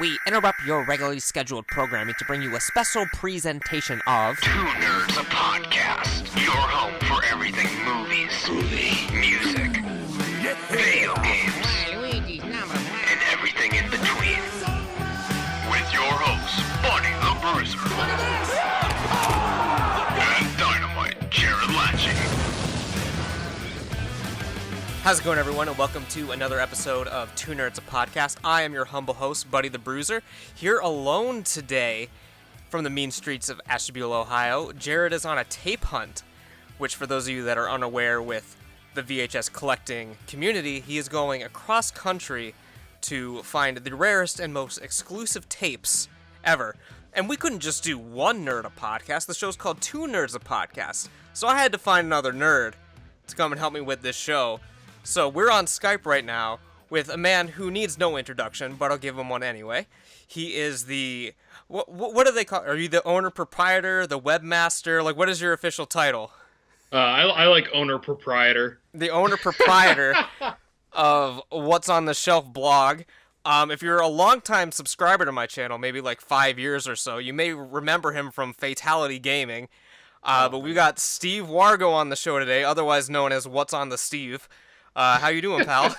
we interrupt your regularly scheduled programming to bring you a special presentation of Two Nerds, a podcast. Your home for everything movies, music, video games, and everything in between. With your hosts, Bunny the Bruiser, and Dynamite Jared Latching. How's it going, everyone, and welcome to another episode of Two Nerds, a podcast. I am your humble host, Buddy the Bruiser, here alone today from the mean streets of Ashtabula, Ohio. Jared is on a tape hunt, which for those of you that are unaware with the VHS collecting community, he is going across country to find the rarest and most exclusive tapes ever. And we couldn't just do one nerd a podcast. The show's called Two Nerds a Podcast. So I had to find another nerd to come and help me with this show. So we're on Skype right now with a man who needs no introduction, but I'll give him one anyway. He is the... What do they call... Are you the owner, proprietor, the webmaster? Like, what is your official title? I like owner proprietor. The owner proprietor of What's on the Shelf blog. If you're a longtime subscriber to my channel, maybe like 5 years or so, you may remember him from Fatality Gaming. But we got Steve Wargo on the show today, otherwise known as What's on the Steve. How you doing, pal?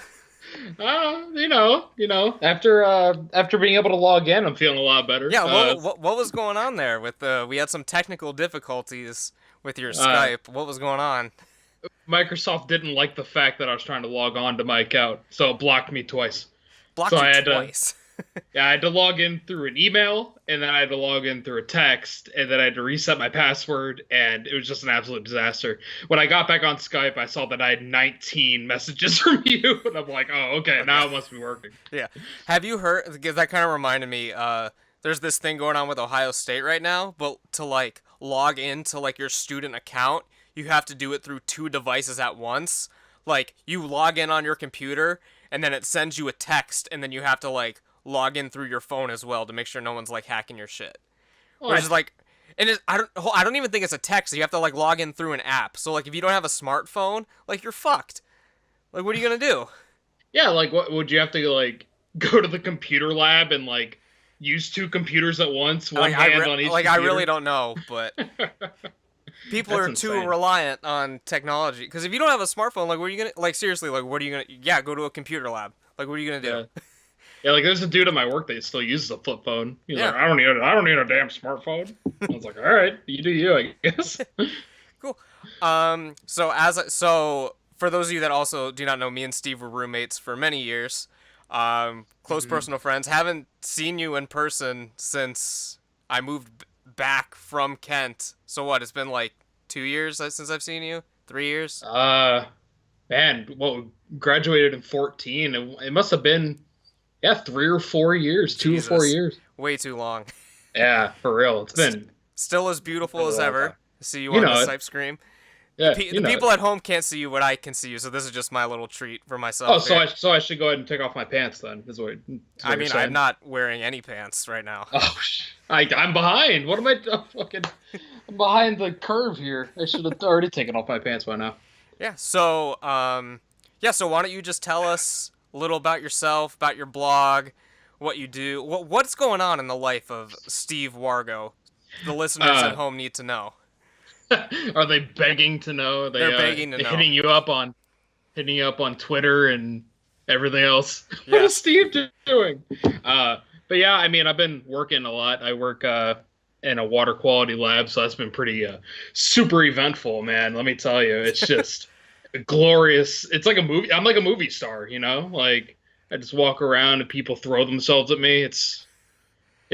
You know. After being able to log in, I'm feeling a lot better. Yeah, what was going on there? We had some technical difficulties with your Skype. What was going on? Microsoft didn't like the fact that I was trying to log on to my account, so it blocked me twice. Blocked you twice? I had to log in through an email, and then I had to log in through a text, and then I had to reset my password, and it was just an absolute disaster. When I got back on Skype, I saw that I had 19 messages from you, and I'm like, oh, okay, now it must be working. Yeah. Have you heard, because that kind of reminded me, there's this thing going on with Ohio State right now, but to, like, log into, like, your student account, you have to do it through two devices at once. Like, you log in on your computer, and then it sends you a text, and then you have to, like, log in through your phone as well to make sure no one's like hacking your shit. Which is like, I don't even think it's a text. You have to like log in through an app. So like if you don't have a smartphone, like you're fucked. Like what are you gonna do? Yeah, like what would you have to like go to the computer lab and like use two computers at once, one hand on each? Like computer? I really don't know, but people are too reliant on technology. Because if you don't have a smartphone, like what are you gonna like seriously? Like what are you gonna? Yeah, go to a computer lab. Like what are you gonna do? Yeah. Yeah, like there's a dude at my work that still uses a flip phone. He's like, I don't need a damn smartphone. I was like, all right, you do you, I guess. Cool. So for those of you that also do not know, me and Steve were roommates for many years. Close personal friends. Haven't seen you in person since I moved back from Kent. So what? It's been like 2 years since I've seen you. 3 years. Man, well, graduated in 2014. It must have been. Yeah, 3 or 4 years. Jesus. 2 or 4 years. Way too long. Yeah, for real. It's been... Still as beautiful as ever. See you on the Skype screen. Yeah, the people at home can't see you, but I can see you, so this is just my little treat for myself. Oh, so I should go ahead and take off my pants then, is what I mean, I'm not wearing any pants right now. Oh, I'm behind. What am I... I'm behind the curve here. I should have already taken off my pants by now. Yeah, so why don't you just tell us a little about yourself, about your blog, what you do, what's going on in the life of Steve Wargo. The listeners at home need to know. Are they begging to know? They're begging to know. Hitting you up on Twitter and everything else. Yeah. What is Steve doing? But yeah, I mean, I've been working a lot. I work in a water quality lab, so that's been pretty super eventful, man. Let me tell you, it's just. Glorious. It's like a movie. I'm like a movie star, you know? Like I just walk around and people throw themselves at me. It's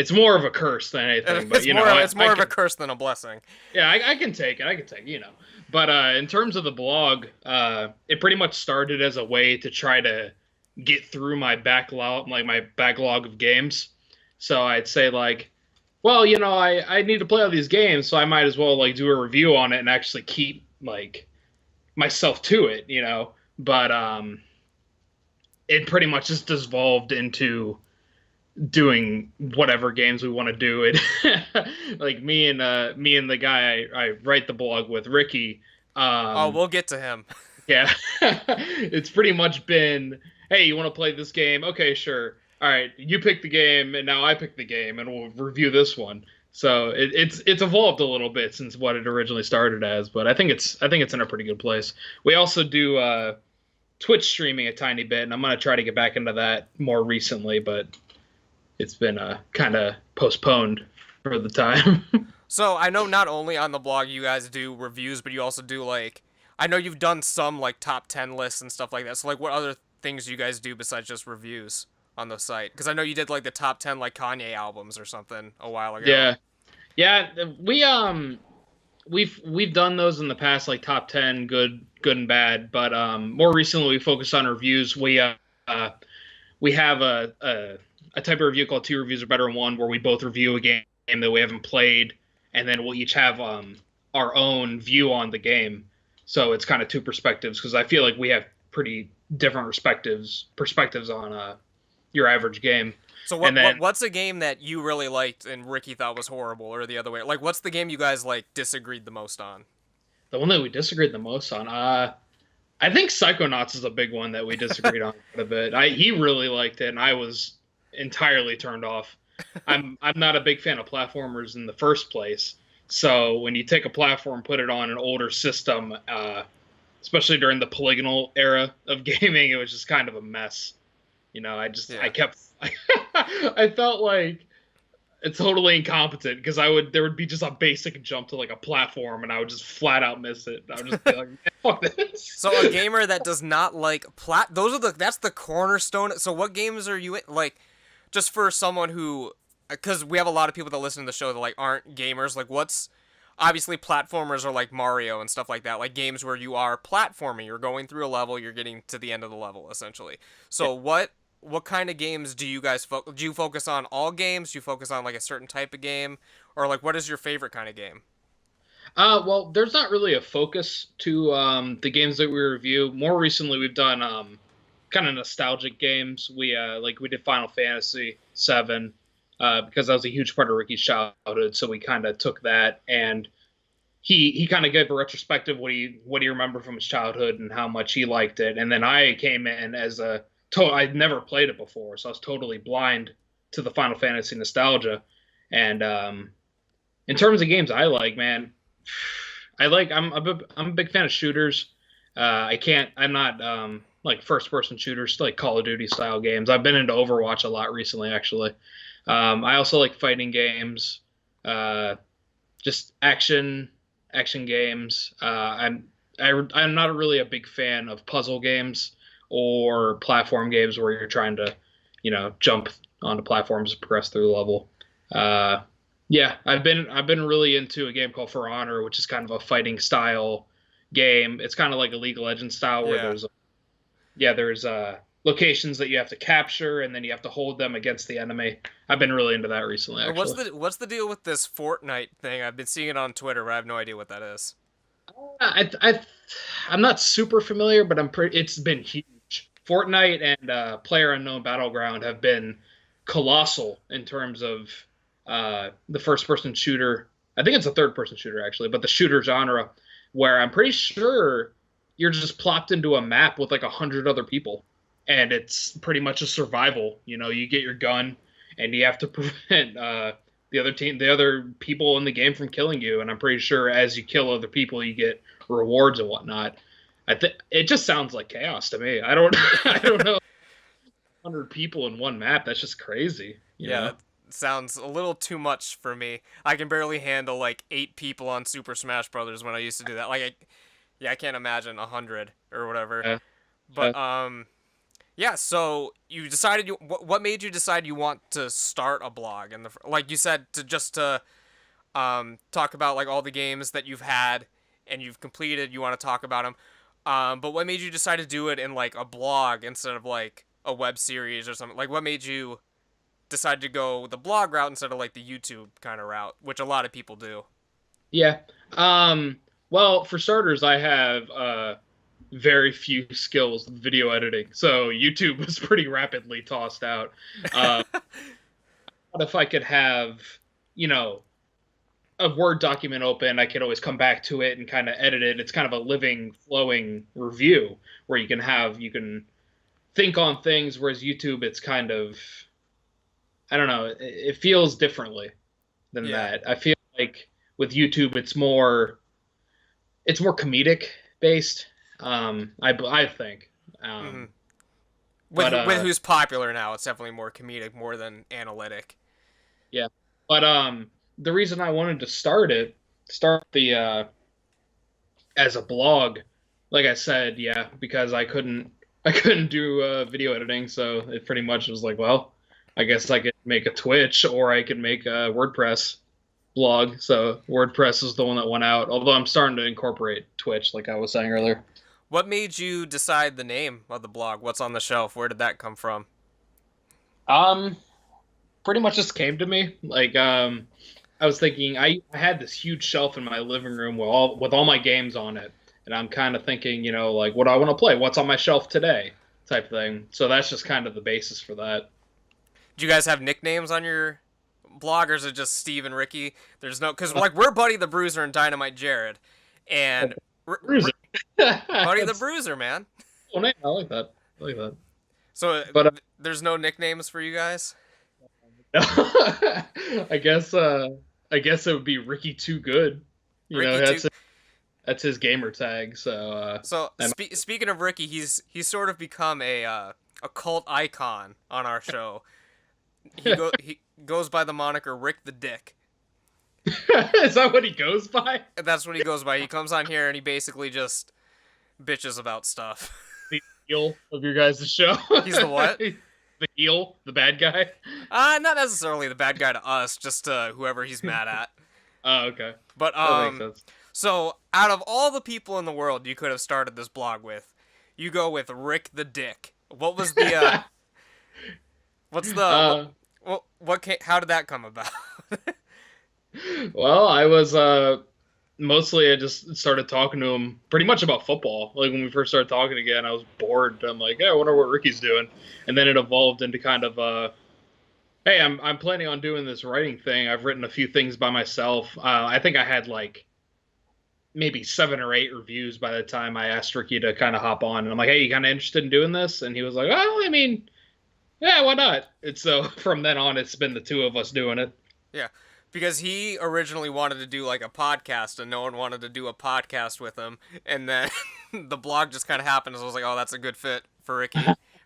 more of a curse than anything, but it's more of a curse than a blessing. Yeah, I can take it, you know. But in terms of the blog, it pretty much started as a way to try to get through my backlog of games. So I'd say like, well, you know, I need to play all these games, so I might as well like do a review on it and actually keep like myself to it, you know, but it pretty much just devolved into doing whatever games we want to do. It like me and the guy I write the blog with, Ricky. We'll get to him. Yeah, it's pretty much been, hey, you want to play this game? Okay, sure. all right, you pick the game, and now I pick the game, and we'll review this one. So it's evolved a little bit since what it originally started as, but I think it's in a pretty good place. We also do Twitch streaming a tiny bit, and I'm gonna try to get back into that more recently, but it's been kind of postponed for the time. So I know not only on the blog you guys do reviews, but you also do like I know you've done some like top 10 lists and stuff like that. So like what other things do you guys do besides just reviews on the site? Because I know you did like the top 10 like Kanye albums or something a while ago. Yeah, yeah, we've done those in the past, like top 10, good and bad. But more recently, we focused on reviews. We have a type of review called Two Reviews Are Better Than One, where we both review a game that we haven't played, and then we'll each have our own view on the game. So it's kind of two perspectives, because I feel like we have pretty different perspectives on your average game. So And then what's a game that you really liked and Ricky thought was horrible, or the other way? Like what's the game you guys like disagreed the most on? the one that we disagreed the most on, I think Psychonauts is a big one that we disagreed on quite a bit. He really liked it, and I was entirely turned off. I'm not a big fan of platformers in the first place. So when you take a platform, put it on an older system, especially during the polygonal era of gaming, it was just kind of a mess. I kept, I felt like it's totally incompetent, because there would be just a basic jump to like a platform, and I would just flat out miss it. I would just be like, fuck this. So a gamer that does not like that's the cornerstone. So what games are you in? Like, just for someone who, because we have a lot of people that listen to the show that like aren't gamers. Like, what's obviously platformers are like Mario and stuff like that. Like games where you are platforming, you're going through a level, you're getting to the end of the level essentially. So what kind of games do you guys do you focus on all games? Do you focus on like a certain type of game, or like what is your favorite kind of game? Well, there's not really a focus to the games that we review. More recently, we've done kind of nostalgic games. We did Final Fantasy VII, because that was a huge part of Ricky's childhood. So we kind of took that, and he kind of gave a retrospective what he remembered from his childhood and how much he liked it. And then I came in as I'd never played it before, so I was totally blind to the Final Fantasy nostalgia. And in terms of games I like, man, I'm a big fan of shooters. I'm not like first person shooters, like Call of Duty style games. I've been into Overwatch a lot recently, actually. I also like fighting games, just action games. I'm not really a big fan of puzzle games or platform games where you're trying to, jump onto platforms to progress through the level. Yeah, I've been really into a game called For Honor, which is kind of a fighting style game. It's kind of like a League of Legends style where there's locations that you have to capture, and then you have to hold them against the enemy. I've been really into that recently, actually. What's the deal with this Fortnite thing? I've been seeing it on Twitter, but I have no idea what that is. I'm not super familiar, but it's been huge. Fortnite and PlayerUnknown Battleground have been colossal in terms of the first-person shooter. I think it's a third-person shooter, actually, but the shooter genre, where I'm pretty sure you're just plopped into a map with like 100 other people, and it's pretty much a survival. You get your gun, and you have to prevent the other people in the game from killing you. And I'm pretty sure as you kill other people, you get rewards and whatnot. It just sounds like chaos to me. I don't know. 100 people in one map, that's just crazy. You know? That sounds a little too much for me. I can barely handle like 8 people on Super Smash Brothers when I used to do that. I can't imagine 100 or whatever. Yeah. But yeah. So you decided what made you decide you want to start a blog, and like you said, to talk about like all the games that you've had and you've completed. You want to talk about them. But what made you decide to do it in like a blog instead of like a web series or something? Like what made you decide to go the blog route instead of like the YouTube kind of route, which a lot of people do? Yeah. Well, for starters, I have very few skills with video editing, so YouTube was pretty rapidly tossed out. What if I could have, a Word document open, I could always come back to it and kind of edit it. It's kind of a living, flowing review where you can think on things, whereas YouTube, it's kind of I don't know, it feels differently than Yeah. that. I feel like with YouTube, it's more comedic based. I think. hmm Um, With but with who's popular now, it's definitely more comedic more than analytic. yeah. But the reason I wanted to start the as a blog, like I said, yeah, because I couldn't do video editing, so it pretty much was like, well, I guess I could make a Twitch or I could make a WordPress blog. So WordPress is the one that went out, although I'm starting to incorporate Twitch, like I was saying earlier. What made you decide the name of the blog? What's on the shelf? Where did that come from? Um, Pretty much just came to me. Like, I was thinking, I had this huge shelf in my living room with all my games on it, and I'm kind of thinking, like, what do I want to play? What's on my shelf today? Type thing. So that's just kind of the basis for that. Do you guys have nicknames on your blog, or is it just Steve and Ricky? There's no, because like we're Buddy the Bruiser and Dynamite Jared, and Bruiser. Buddy the That's Bruiser, man. cool name. I like that. I like that. So But there's no nicknames for you guys. I guess it would be Ricky Too Good. Ricky too. That's his gamer tag. So So speaking of Ricky, he's sort of become a cult icon on our show. He goes by the moniker Rick the Dick. is that what he goes by? That's what he goes by. He comes on here and he basically just bitches about stuff. The heel of your guys' show. He's the what? The heel, the bad guy. Not necessarily the bad guy to us, just to whoever he's mad at. Oh, okay. But That makes sense. so out of all the people in the world you could have started this blog with, you go with Rick the Dick. What was the what's the how did that come about? Well, I was mostly I just started talking to him pretty much about football. Like when we first started talking again, I was bored. I'm like, yeah, I wonder what Ricky's doing. And then it evolved into kind of hey, I'm planning on doing this writing thing. I've written a few things by myself. I think I had like maybe 7 or 8 reviews by the time I asked Ricky to kind of hop on. And I'm like, hey, you kind of interested in doing this? And he was like, well, I mean, yeah, why not? And so from then on, it's been the two of us doing it. Yeah. Because he originally wanted to do like a podcast and no one wanted to do a podcast with him. And then the blog just kind of happened. So I was like, oh, that's a good fit for Ricky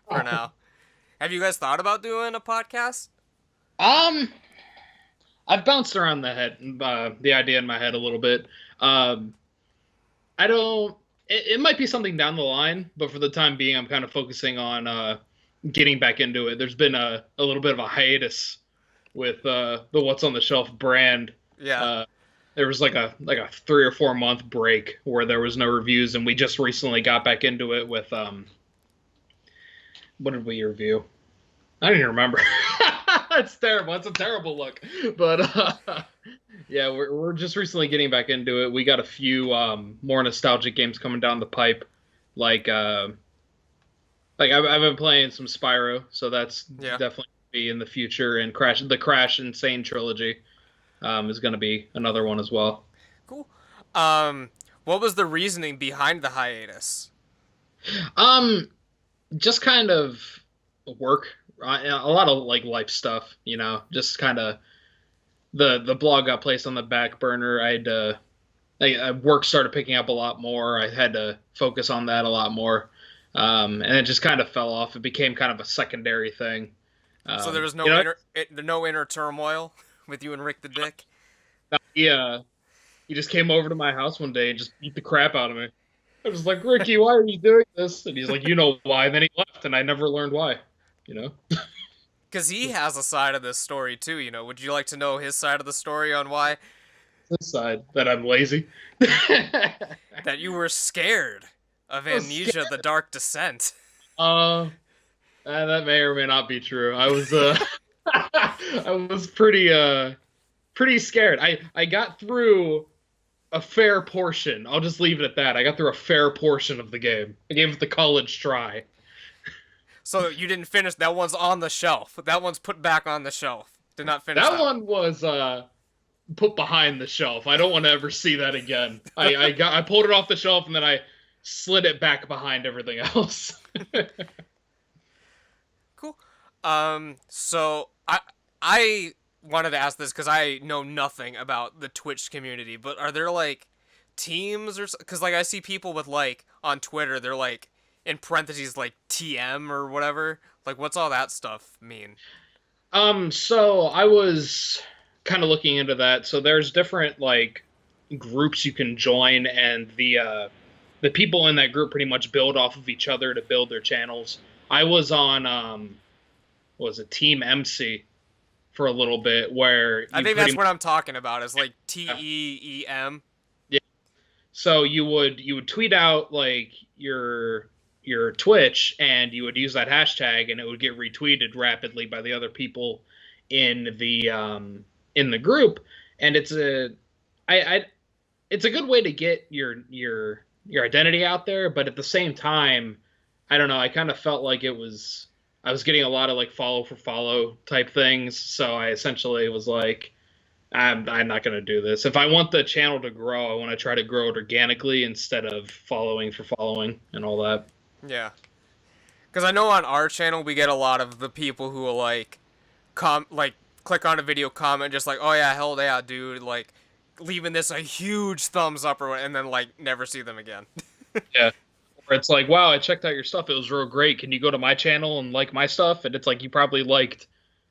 for now. Have you guys thought about doing a podcast? I've bounced around the idea in my head a little bit. I don't. It might be something down the line, but for the time being, I'm kind of focusing on getting back into it. There's been a little bit of a hiatus with the What's on the Shelf brand. Yeah. There was like a 3 or 4 month break where there was no reviews, and we just recently got back into it with what did we review? I don't even remember. That's terrible. That's a terrible look. But yeah, we're just recently getting back into it. We got a few more nostalgic games coming down the pipe, like I've been playing some Spyro, so that's definitely be in the future. And the Crash Insane trilogy is going to be another one as well. Cool. What was the reasoning behind the hiatus? Just kind of work. A lot of like life stuff, just kind of the blog got placed on the back burner. I had to work started picking up a lot more. I had to focus on that a lot more. And it just kind of fell off. It became kind of a secondary thing. So there was no inner turmoil with you and Rick the Dick? He just came over to my house one day and just beat the crap out of me. I was like, Ricky, why are you doing this? And he's like, you know why. And then he left, and I never learned why. Because he has a side of this story too. Would you like to know his side of the story on why? This side that I'm lazy. That you were scared of Amnesia: The Dark Descent. That may or may not be true. I was I was pretty scared. I got through a fair portion. I'll just leave it at that. I got through a fair portion of the game. I gave it the college try. So you didn't finish. That one's on the shelf. That one's put back on the shelf. Did not finish that. That one was put behind the shelf. I don't want to ever see that again. I pulled it off the shelf and then I slid it back behind everything else. Cool. So I wanted to ask this because I know nothing about the Twitch community, but are there like teams or because like I see people with like on Twitter they're like in parentheses like TM or whatever. Like what's all that stuff mean? So I was kind of looking into that. So there's different like groups you can join, and the people in that group pretty much build off of each other to build their channels. I was on what was it, Team MC for a little bit, where I you think pretty that's what I'm talking about. Is like much, TEEM. yeah. So you would tweet out like your Twitch, and you would use that hashtag, and it would get retweeted rapidly by the other people in the group. And I it's a good way to get your identity out there, but at the same time, I don't know, I kind of felt like I was getting a lot of like follow for follow type things, so I essentially was like, I'm not going to do this. If I want the channel to grow, I want to try to grow it organically instead of following for following and all that. Yeah, because I know on our channel we get a lot of the people who will like like click on a video, comment just like, oh yeah, hell yeah, dude, like leaving this a huge thumbs up and then like never see them again. Yeah. Or it's like, wow, I checked out your stuff. It was real great. Can you go to my channel and like my stuff? And it's like, you probably liked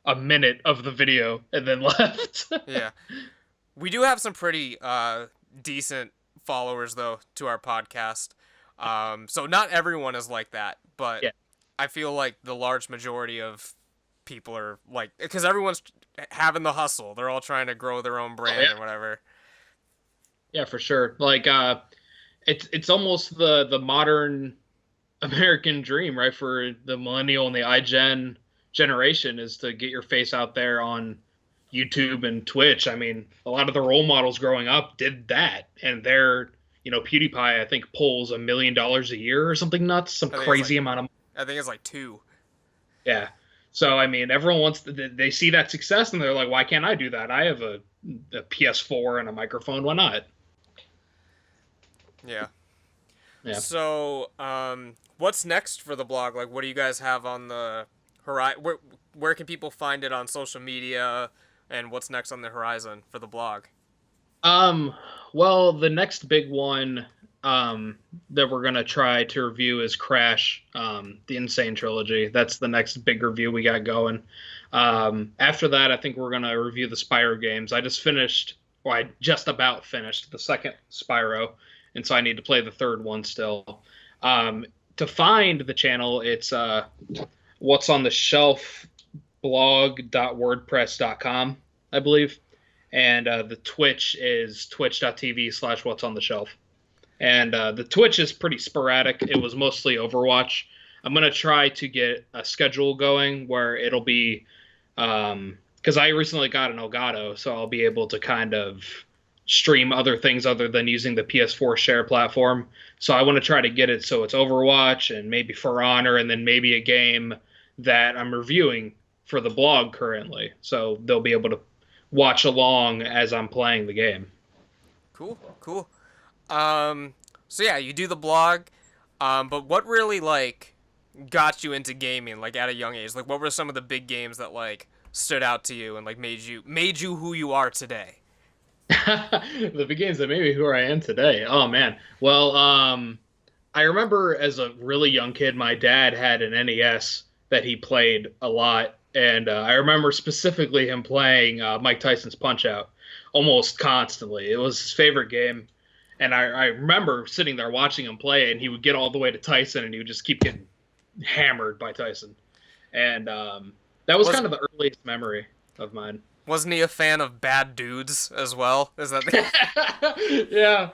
a minute of the video and then left. Yeah. We do have some pretty decent followers though to our podcast. So not everyone is like that, but Yeah. I feel like the large majority of people are like, because everyone's having the hustle. They're all trying to grow their own brand yeah. or whatever. Yeah, for sure. Like, it's almost the modern American dream, right? For the millennial and the iGen generation is to get your face out there on YouTube and Twitch. I mean, a lot of the role models growing up did that, and they're, PewDiePie, I think, pulls $1 million a year or something nuts, some crazy amount of. I think it's like 2. Yeah. So I mean, everyone wants they see that success and they're like, why can't I do that? I have a PS4 and a microphone. Why not? Yeah. Yeah. So, what's next for the blog? Like, what do you guys have on the horizon? Where can people find it on social media? And what's next on the horizon for the blog? Well, the next big one that we're gonna try to review is Crash, the Insane Trilogy. That's the next big review we got going. After that, I think we're gonna review the Spyro games. I just about finished the second Spyro, and so I need to play the third one still. To find the channel, it's what's on the shelf blog.wordpress.com, I believe. And the Twitch is twitch.tv/what's on the shelf. And the Twitch is pretty sporadic. It was mostly Overwatch. I'm going to try to get a schedule going where it'll be, because I recently got an Elgato, so I'll be able to kind of stream other things other than using the PS4 share platform. So I want to try to get it so it's Overwatch and maybe For Honor, and then maybe a game that I'm reviewing for the blog currently. So they'll be able to watch along as I'm playing the game. Cool. So yeah, you do the blog, but what really like got you into gaming like at a young age? Like, what were some of the big games that like stood out to you and like made you who you are today? The big games that made me who I am today. Oh man. Well, I remember as a really young kid, my dad had an NES that he played a lot. And I remember specifically him playing Mike Tyson's Punch-Out almost constantly. It was his favorite game. And I remember sitting there watching him play, and he would get all the way to Tyson, and he would just keep getting hammered by Tyson. And that was kind of the earliest memory of mine. Wasn't he a fan of Bad Dudes as well? Is that the... Yeah.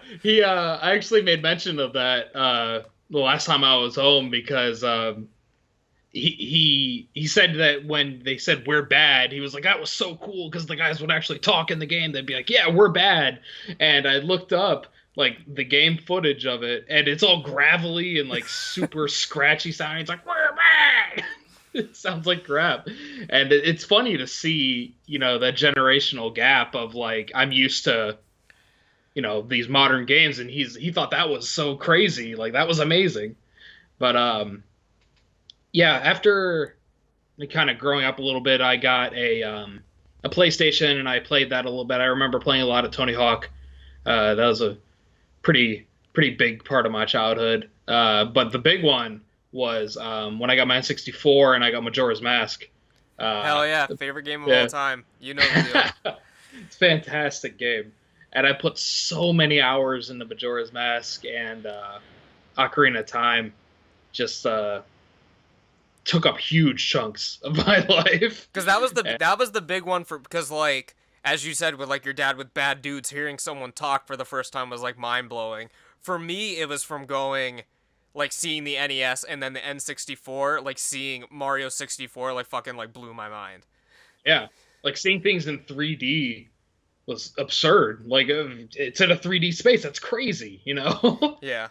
I actually made mention of that the last time I was home, because he said that when they said we're bad, he was like, that was so cool, because the guys would actually talk in the game. They'd be like, yeah, we're bad. And I looked up like the game footage of it, and it's all gravelly and like super scratchy sounding. It's like, we're bad. It sounds like crap. And it's funny to see, that generational gap of like, I'm used to, these modern games, and he thought that was so crazy. Like, that was amazing. But yeah, after kind of growing up a little bit, I got a PlayStation and I played that a little bit. I remember playing a lot of Tony Hawk. That was a pretty big part of my childhood. But the big one was when I got my N64 and I got Majora's Mask. Hell yeah, favorite game of yeah. all time. You know the deal. It's a fantastic game. And I put so many hours into Majora's Mask and Ocarina of Time. Just took up huge chunks of my life. Because that was the big one because like as you said with like your dad with Bad Dudes, hearing someone talk for the first time was like mind blowing. For me, it was from going like seeing the NES and then the N64, like seeing Mario 64, like fucking like blew my mind. Yeah, like seeing things in 3D was absurd. Like it's in a 3D space. That's crazy, you know? Yeah.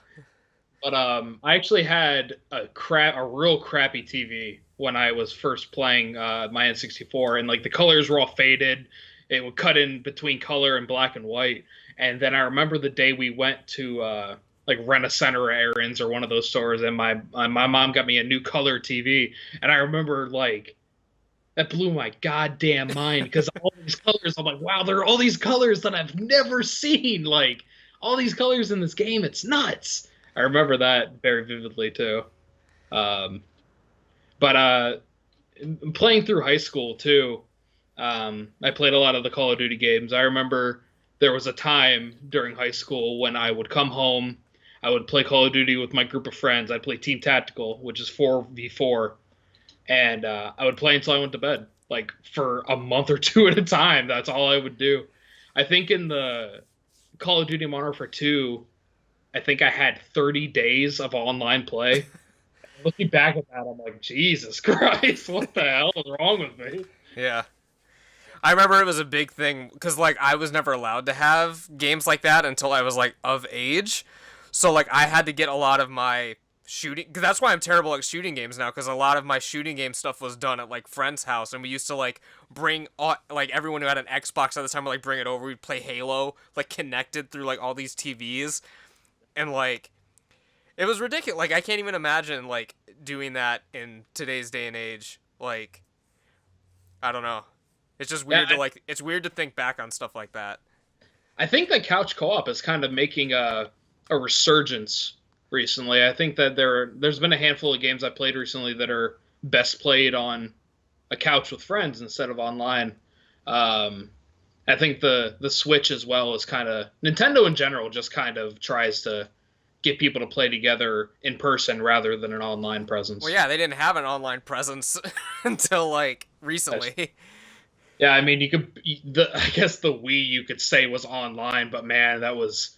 But I actually had a real crappy TV when I was first playing my N64, and like the colors were all faded. It would cut in between color and black and white. And then I remember the day we went to like Rent-A-Center or Aaron's or one of those stores, and my mom got me a new color TV, and I remember like that blew my goddamn mind because all these colors. I'm like, wow, there are all these colors that I've never seen. Like all these colors in this game, it's nuts. I remember that very vividly too. But playing through high school too, I played a lot of the Call of Duty games. I remember there was a time during high school when I would come home, I would play Call of Duty with my group of friends. I'd play Team Tactical, which is 4v4, and I would play until I went to bed, like for a month or two at a time. That's all I would do. I think in the Call of Duty Modern Warfare 2, I think I had 30 days of online play. Looking back at that, I'm like, Jesus Christ, what the hell is wrong with me? Yeah. I remember it was a big thing because, like, I was never allowed to have games like that until I was, like, of age. So, like, I had to get a lot of my shooting... Cause that's why I'm terrible at shooting games now, because a lot of my shooting game stuff was done at, like, friends' house, and we used to, like, bring... like, everyone who had an Xbox at the time would, like, bring it over. We'd play Halo, like, connected through, like, all these TVs. And, like, it was ridiculous. Like, I can't even imagine, like, doing that in today's day and age. Like, I don't know. It's just weird it's weird to think back on stuff like that. I think that couch co-op is kind of making a resurgence recently. I think that there's been a handful of games I played recently that are best played on a couch with friends instead of online. I think the Switch as well is kind of... Nintendo in general just kind of tries to get people to play together in person rather than an online presence. Well, yeah, they didn't have an online presence until, like, recently. Yeah, I mean, I guess the Wii you could say was online, but man, that was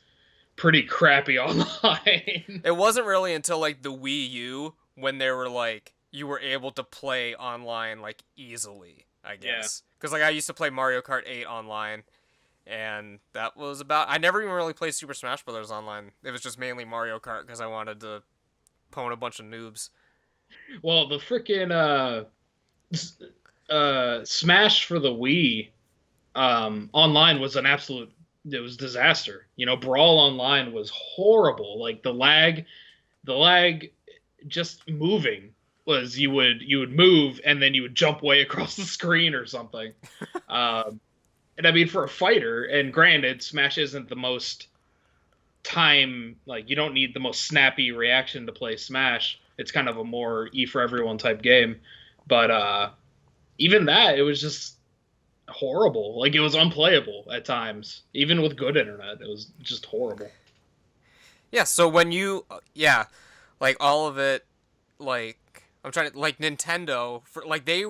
pretty crappy online. It wasn't really until, like, the Wii U when they were, like, you were able to play online, like, easily, I guess. Because, like, I used to play Mario Kart 8 online, and that was about... I never even really played Super Smash Bros. Online. It was just mainly Mario Kart because I wanted to pwn a bunch of noobs. Well, the freaking Smash for the Wii online was an absolute... It was disaster. You know, Brawl Online was horrible. Like, the lag just moving was you would move and then you would jump way across the screen or something. And I mean, for a fighter, and granted, Smash isn't the most time, like, you don't need the most snappy reaction to play Smash. It's kind of a more E for everyone type game. But even that, it was just horrible. Like, it was unplayable at times. Even with good internet, it was just horrible. Yeah, so when you... Yeah, like, all of it, like... I'm trying to... Like, Nintendo, for like, they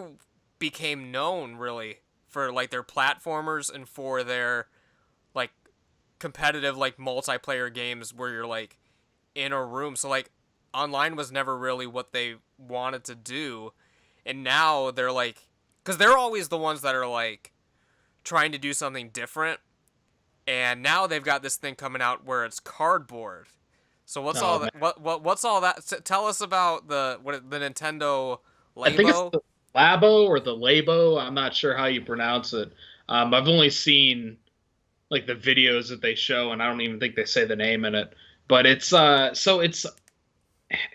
became known, really, for, like, their platformers and for their, like, competitive, like, multiplayer games where you're, like, in a room. So, like, online was never really what they wanted to do. And now they're, like... Because they're always the ones that are, like, trying to do something different. And now they've got this thing coming out where it's cardboard. So what's all that? What's all that? Tell us about the Nintendo Labo. I think it's the Labo or the Labo. I'm not sure how you pronounce it. I've only seen like the videos that they show, and I don't even think they say the name in it. But it's so it's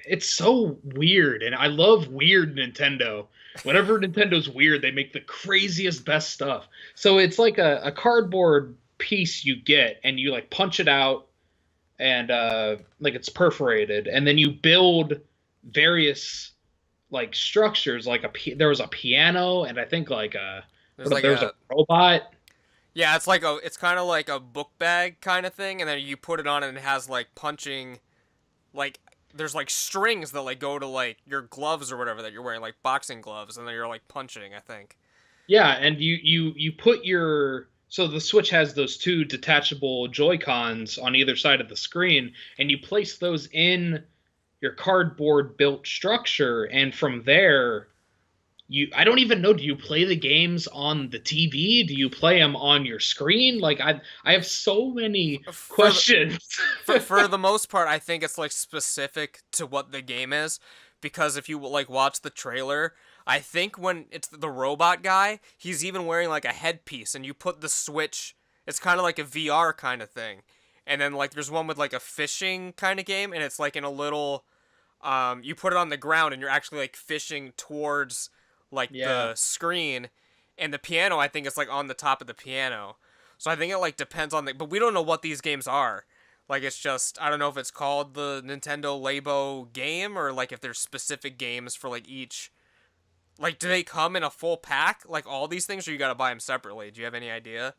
it's so weird, and I love weird Nintendo. Whenever Nintendo's weird, they make the craziest best stuff. So it's like a cardboard piece you get, and you like punch it out, and like it's perforated, and then you build various like structures. Like there was a piano, and I think like There's like there was a a robot. yeah, it's kind of like a book bag kind of thing, and then you put it on and it has like punching, like there's like strings that like go to like your gloves or whatever that you're wearing, like boxing gloves, and then you're like punching, I think. Yeah, and you put your so the Switch has those two detachable Joy Cons on either side of the screen, and you place those in your cardboard built structure, and from there you I don't even know, do you play the games on the TV? Do you play them on your screen? Like I have so many For the, questions. for the most part, I think it's like specific to what the game is, because if you like watch the trailer, I think when it's the robot guy, he's even wearing like a headpiece, and you put the Switch. It's kind of like a VR kind of thing, and then like there's one with like a fishing kind of game, and it's like in a little. You put it on the ground, and you're actually like fishing towards like Yeah. the screen, and the piano. I think it's like on the top of the piano. So I think it like depends on the, but we don't know what these games are. Like it's just I don't know if it's called the Nintendo Labo game or like if there's specific games for like each. Like do they come in a full pack like all these things or you got to buy them separately? Do you have any idea?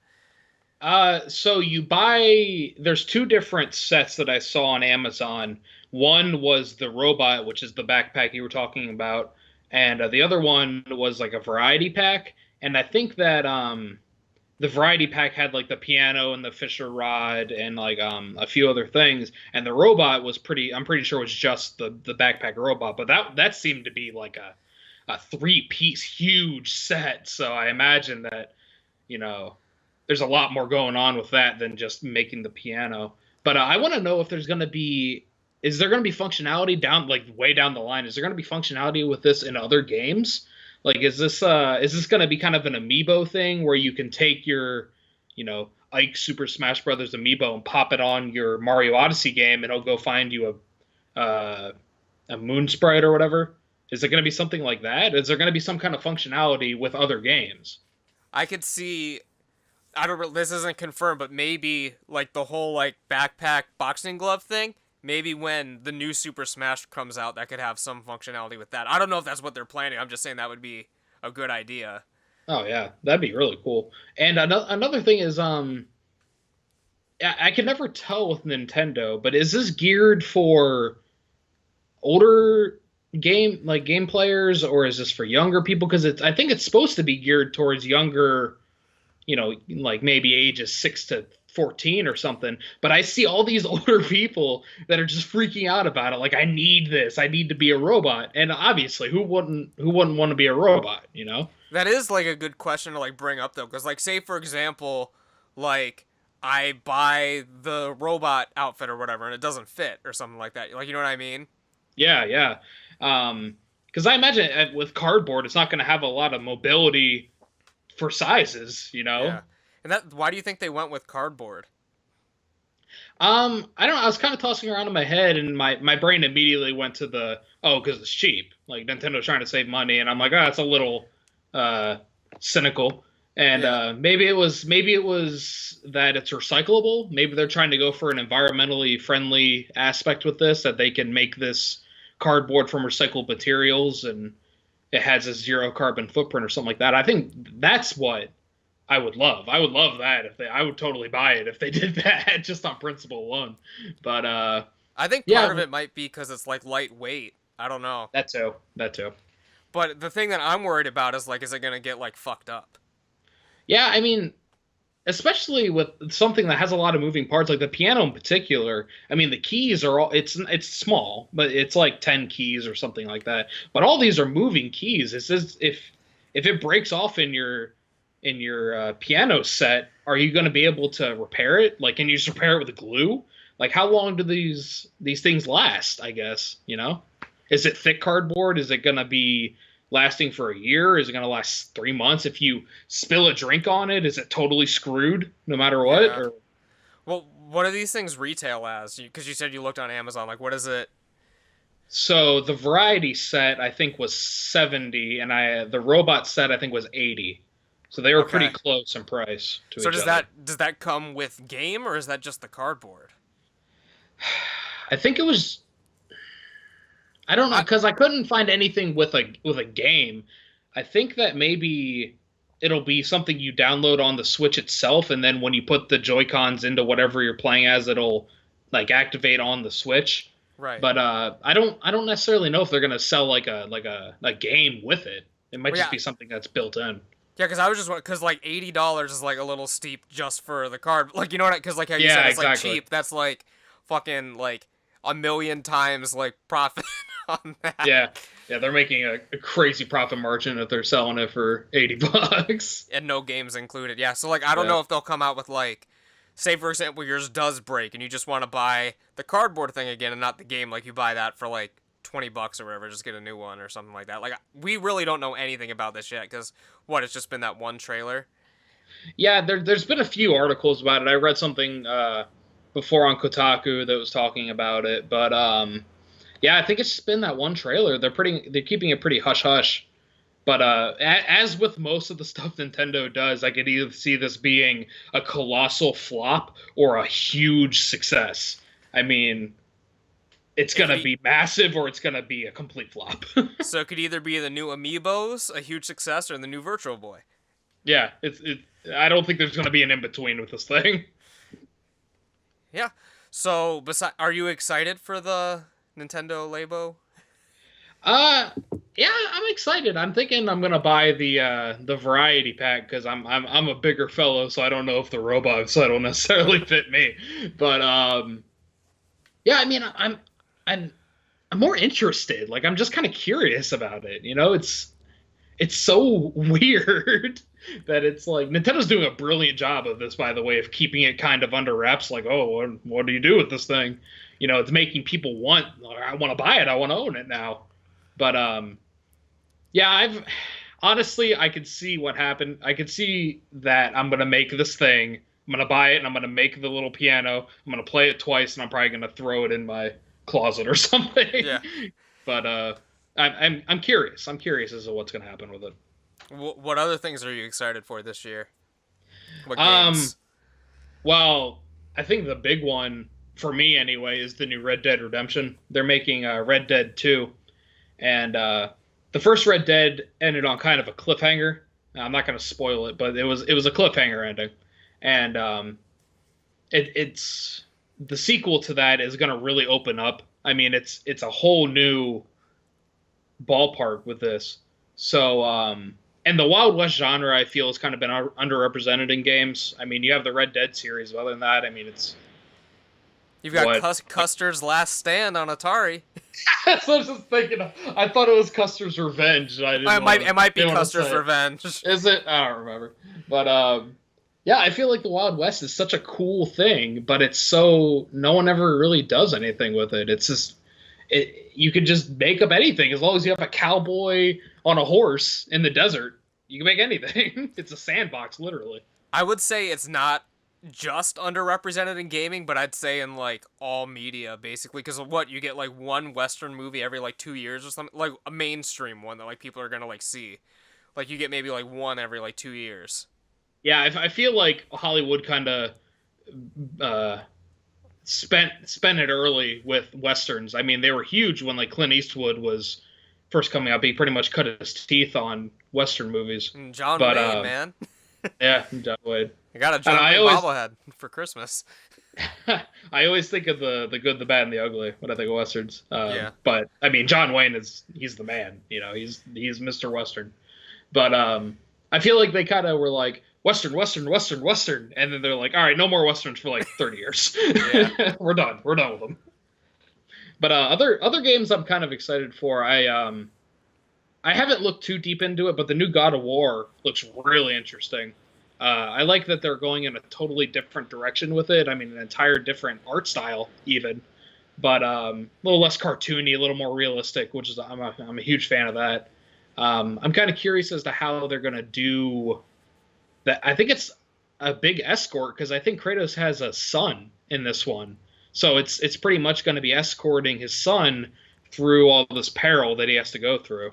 So you buy, there's two different sets that I saw on Amazon. One was the robot, which is the backpack you were talking about, and the other one was like a variety pack. And I think that the variety pack had like the piano and the Fisher rod and like a few other things. And the robot was pretty, I'm pretty sure was just the backpack robot, but that seemed to be like a three-piece huge set. So I imagine that, you know, there's a lot more going on with that than just making the piano. But I want to know if there's going to be, is there going to be functionality down like way down the line? Is there going to be functionality with this in other games? Like, is this going to be kind of an amiibo thing where you can take your, Ike Super Smash Brothers amiibo and pop it on your Mario Odyssey game, and it'll go find you a moon sprite or whatever? Is it going to be something like that? Is there going to be some kind of functionality with other games? I could see I don't. This isn't confirmed, but maybe like the whole like backpack boxing glove thing. Maybe when the new Super Smash comes out, that could have some functionality with that. I don't know if that's what they're planning. I'm just saying that would be a good idea. Oh yeah, that'd be really cool. And another thing is, I can never tell with Nintendo, but is this geared for older game players, or is this for younger people? Because I think it's supposed to be geared towards younger, like maybe ages 6 to 14 or something. But I see all these older people that are just freaking out about it. Like, I need this. I need to be a robot. And obviously, who wouldn't want to be a robot? That is like a good question to like bring up though, because like say for example, like I buy the robot outfit or whatever, and it doesn't fit or something like that. Like you know what I mean? Yeah, yeah. Because I imagine with cardboard, it's not going to have a lot of mobility for sizes. Yeah. And that why do you think they went with cardboard? I don't know. I was kind of tossing around in my head, and my brain immediately went to because it's cheap. Like Nintendo's trying to save money, and I'm like, oh, that's a little uh, cynical. And Yeah. maybe it was that it's recyclable. Maybe they're trying to go for an environmentally friendly aspect with this, that they can make this cardboard from recycled materials, and it has a zero carbon footprint or something like that. I think that's what I would love. I would love that if I would totally buy it if they did that just on principle alone. But I think part yeah, of it might be because it's like lightweight. I don't know. that too. That too. But the thing that I'm worried about is like, is it gonna get like fucked up? Yeah, I mean, especially with something that has a lot of moving parts, like the piano in particular. I mean, the keys are all it's small, but it's like 10 keys or something like that. But all these are moving keys. It's just if it breaks off in your piano set, are you going to be able to repair it? Like, can you just repair it with glue? Like, how long do these things last? I guess is it thick cardboard? Is it going to be lasting for a year? Is it going to last 3 months? If you spill a drink on it, is it totally screwed no matter what? Yeah. Or Well, what do these things retail as? Because you said you looked on Amazon. Like, what is it? So the variety set I think was 70, and the robot set I think was 80. So they were pretty Okay. close in price to So each other. does that come with game or is that just the cardboard? I think it was. I don't know I because I couldn't find anything with a game. I think that maybe it'll be something you download on the Switch itself, and then when you put the Joy Cons into whatever you're playing as, it'll like activate on the Switch. right. But I don't necessarily know if they're gonna sell like a game with it. It might Well, just yeah. be something that's built in. Yeah, because I was just because like $80 is like a little steep just for the card. Like you know what? Because like how you said Yeah, it's like exactly. cheap. That's like fucking like a million times like profit on that. Yeah, yeah, they're making a crazy profit margin if they're selling it for $80. And no games included. Yeah, so like I don't Yeah. know if they'll come out with like, say for example yours does break and you just want to buy the cardboard thing again and not the game. Like you buy that for like $20 or whatever, just get a new one or something like that. Like we really don't know anything about this yet because what it's just been that one trailer. Yeah, there's been a few articles about it. I read something before on Kotaku that was talking about it, but yeah, I think it's just been that one trailer. They're keeping it pretty hush hush. But as with most of the stuff Nintendo does, I could either see this being a colossal flop or a huge success. I mean, it's It could gonna be massive or it's gonna be a complete flop. So it could either be the new Amiibos, a huge success, or the new Virtual Boy. Yeah, it. I don't think there's gonna be an in between with this thing. Yeah. So, are you excited for the Nintendo Labo? Uh, yeah, I'm excited. I'm thinking I'm gonna buy the variety pack because I'm a bigger fellow, so I don't know if the robots that'll necessarily fit me. But yeah, I mean, I'm I'm more interested. Like I'm just kind of curious about it. You know, it's so weird that it's like Nintendo's doing a brilliant job of this, by the way, of keeping it kind of under wraps. Like, oh, what do you do with this thing? You know, it's making people want. I want to buy it. I want to own it now. But yeah, I've honestly I could see what happened. I could see that I'm gonna make this thing. I'm gonna buy it and I'm gonna make the little piano. I'm gonna play it twice and I'm probably gonna throw it in my closet or something. Yeah. But I'm curious. I'm curious as to what's gonna happen with it. What other things are you excited for this year? What Um, games? well, I think the big one for me anyway is the new Red Dead Redemption. They're making Red Dead 2, and the first Red Dead ended on kind of a cliffhanger. I'm not going to spoil it, but it was a cliffhanger ending, and it's the sequel to that is going to really open up. I mean, it's a whole new ballpark with this. So and the Wild West genre I feel has kind of been underrepresented in games. I mean, you have the Red Dead series, but other than that, I mean, it's You've got what Custer's Last Stand on Atari. That's what I was just thinking of. I thought it was Custer's Revenge. I didn't It might be didn't wanna Custer's say it. Revenge. Is it? I don't remember. But yeah, I feel like the Wild West is such a cool thing, but it's so no one ever really does anything with it. It's just you could just make up anything as long as you have a cowboy on a horse in the desert. You can make anything. It's a sandbox, literally. I would say it's not just underrepresented in gaming, but I'd say in like all media basically because what you get like one Western movie every like 2 years or something, like a mainstream one that like people are gonna like see. Like you get maybe like one every like 2 years. Yeah, I feel like Hollywood kind of uh, spent it early with westerns. I mean, they were huge when like Clint Eastwood was first coming up. He pretty much cut his teeth on western movies. And John But Wayne, man, yeah, John Wade. I got a And John I Wayne always bobblehead for Christmas. I always think of the good, the bad, and the ugly when I think of westerns. Yeah. But I mean, John Wayne he's the man. You know, he's Mr. Western. But I feel like they kind of were like Western, Western, Western, Western, and then they're like, all right, no more westerns for like 30 years. Yeah. We're done with them. But other games I'm kind of excited for. I haven't looked too deep into it, but the new God of War looks really interesting. I like that they're going in a totally different direction with it. I mean, an entire different art style, even, but a little less cartoony, a little more realistic, which is I'm a huge fan of that. I'm kind of curious as to how they're going to do that. I think it's a big escort because I think Kratos has a son in this one, so it's pretty much going to be escorting his son through all this peril that he has to go through.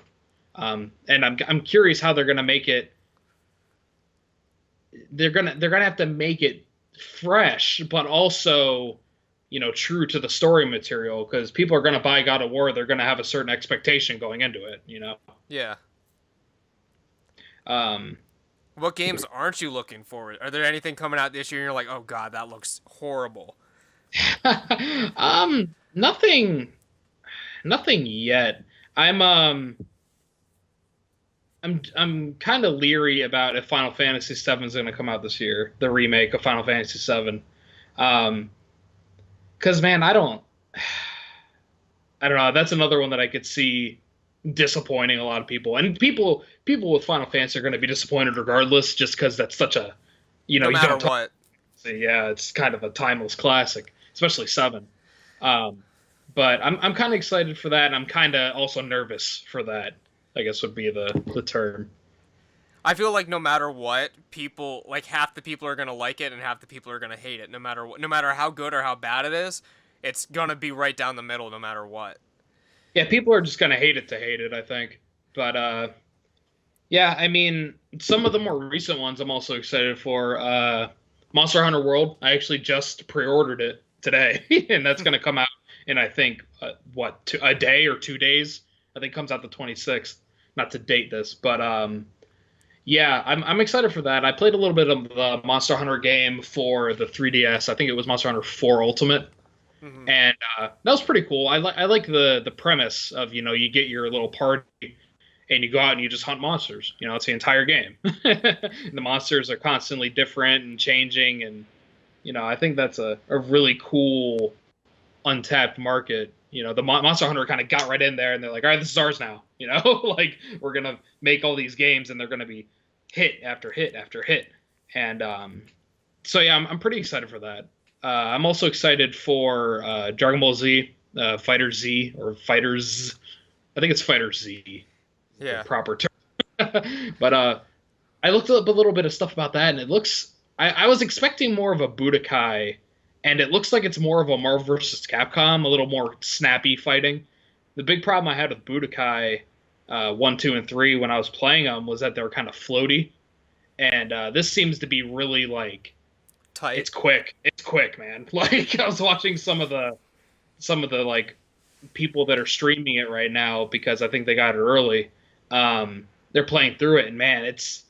And I'm curious how they're gonna make it. They're gonna have to make it fresh, but also, true to the story material, because people are gonna buy God of War. They're gonna have a certain expectation going into it. Yeah. Um, What games aren't you looking forward? Are there anything coming out this year and you're like, oh god, that looks horrible? Nothing, nothing yet. I'm kind of leery about if Final Fantasy VII is going to come out this year, the remake of Final Fantasy VII. Because man, I don't know. That's another one that I could see disappointing a lot of people, and people with Final Fantasy are going to be disappointed regardless, just because that's such a, No you matter don't talk. what. Yeah, it's kind of a timeless classic, especially Seven. But I'm kind of excited for that, and I'm kind of also nervous for that, I guess would be the term. I feel like no matter what, people like half the people are gonna like it and half the people are gonna hate it. No matter what, no matter how good or how bad it is, it's gonna be right down the middle no matter what. Yeah, people are just gonna hate it to hate it, I think. But yeah, I mean, some of the more recent ones I'm also excited for. Monster Hunter World, I actually just pre-ordered it today, and that's gonna come out in, I think, a day or 2 days. I think it comes out the 26th. Not to date this, but yeah, I'm excited for that. I played a little bit of the Monster Hunter game for the 3DS. I think it was Monster Hunter 4 Ultimate. Mm-hmm. And that was pretty cool. I like the premise of, you get your little party and you go out and you just hunt monsters. It's the entire game. The monsters are constantly different and changing, and I think that's a really cool untapped market. The Monster Hunter kind of got right in there, and they're like, all right, this is ours now. Like, we're gonna make all these games, and they're gonna be hit after hit after hit. And so yeah, I'm pretty excited for that. I'm also excited for Dragon Ball Z, Fighter Z, or Fighters. I think it's Fighter Z. Yeah. The proper term. But I looked up a little bit of stuff about that, and it looks. I was expecting more of a Budokai, and it looks like it's more of a Marvel vs. Capcom, a little more snappy fighting. The big problem I had with Budokai 1, 2, and 3 when I was playing them was that they were kind of floaty, and this seems to be really like tight. It's quick, man. Like, I was watching some of the like people that are streaming it right now, because I think they got it early. They're playing through it, and man, it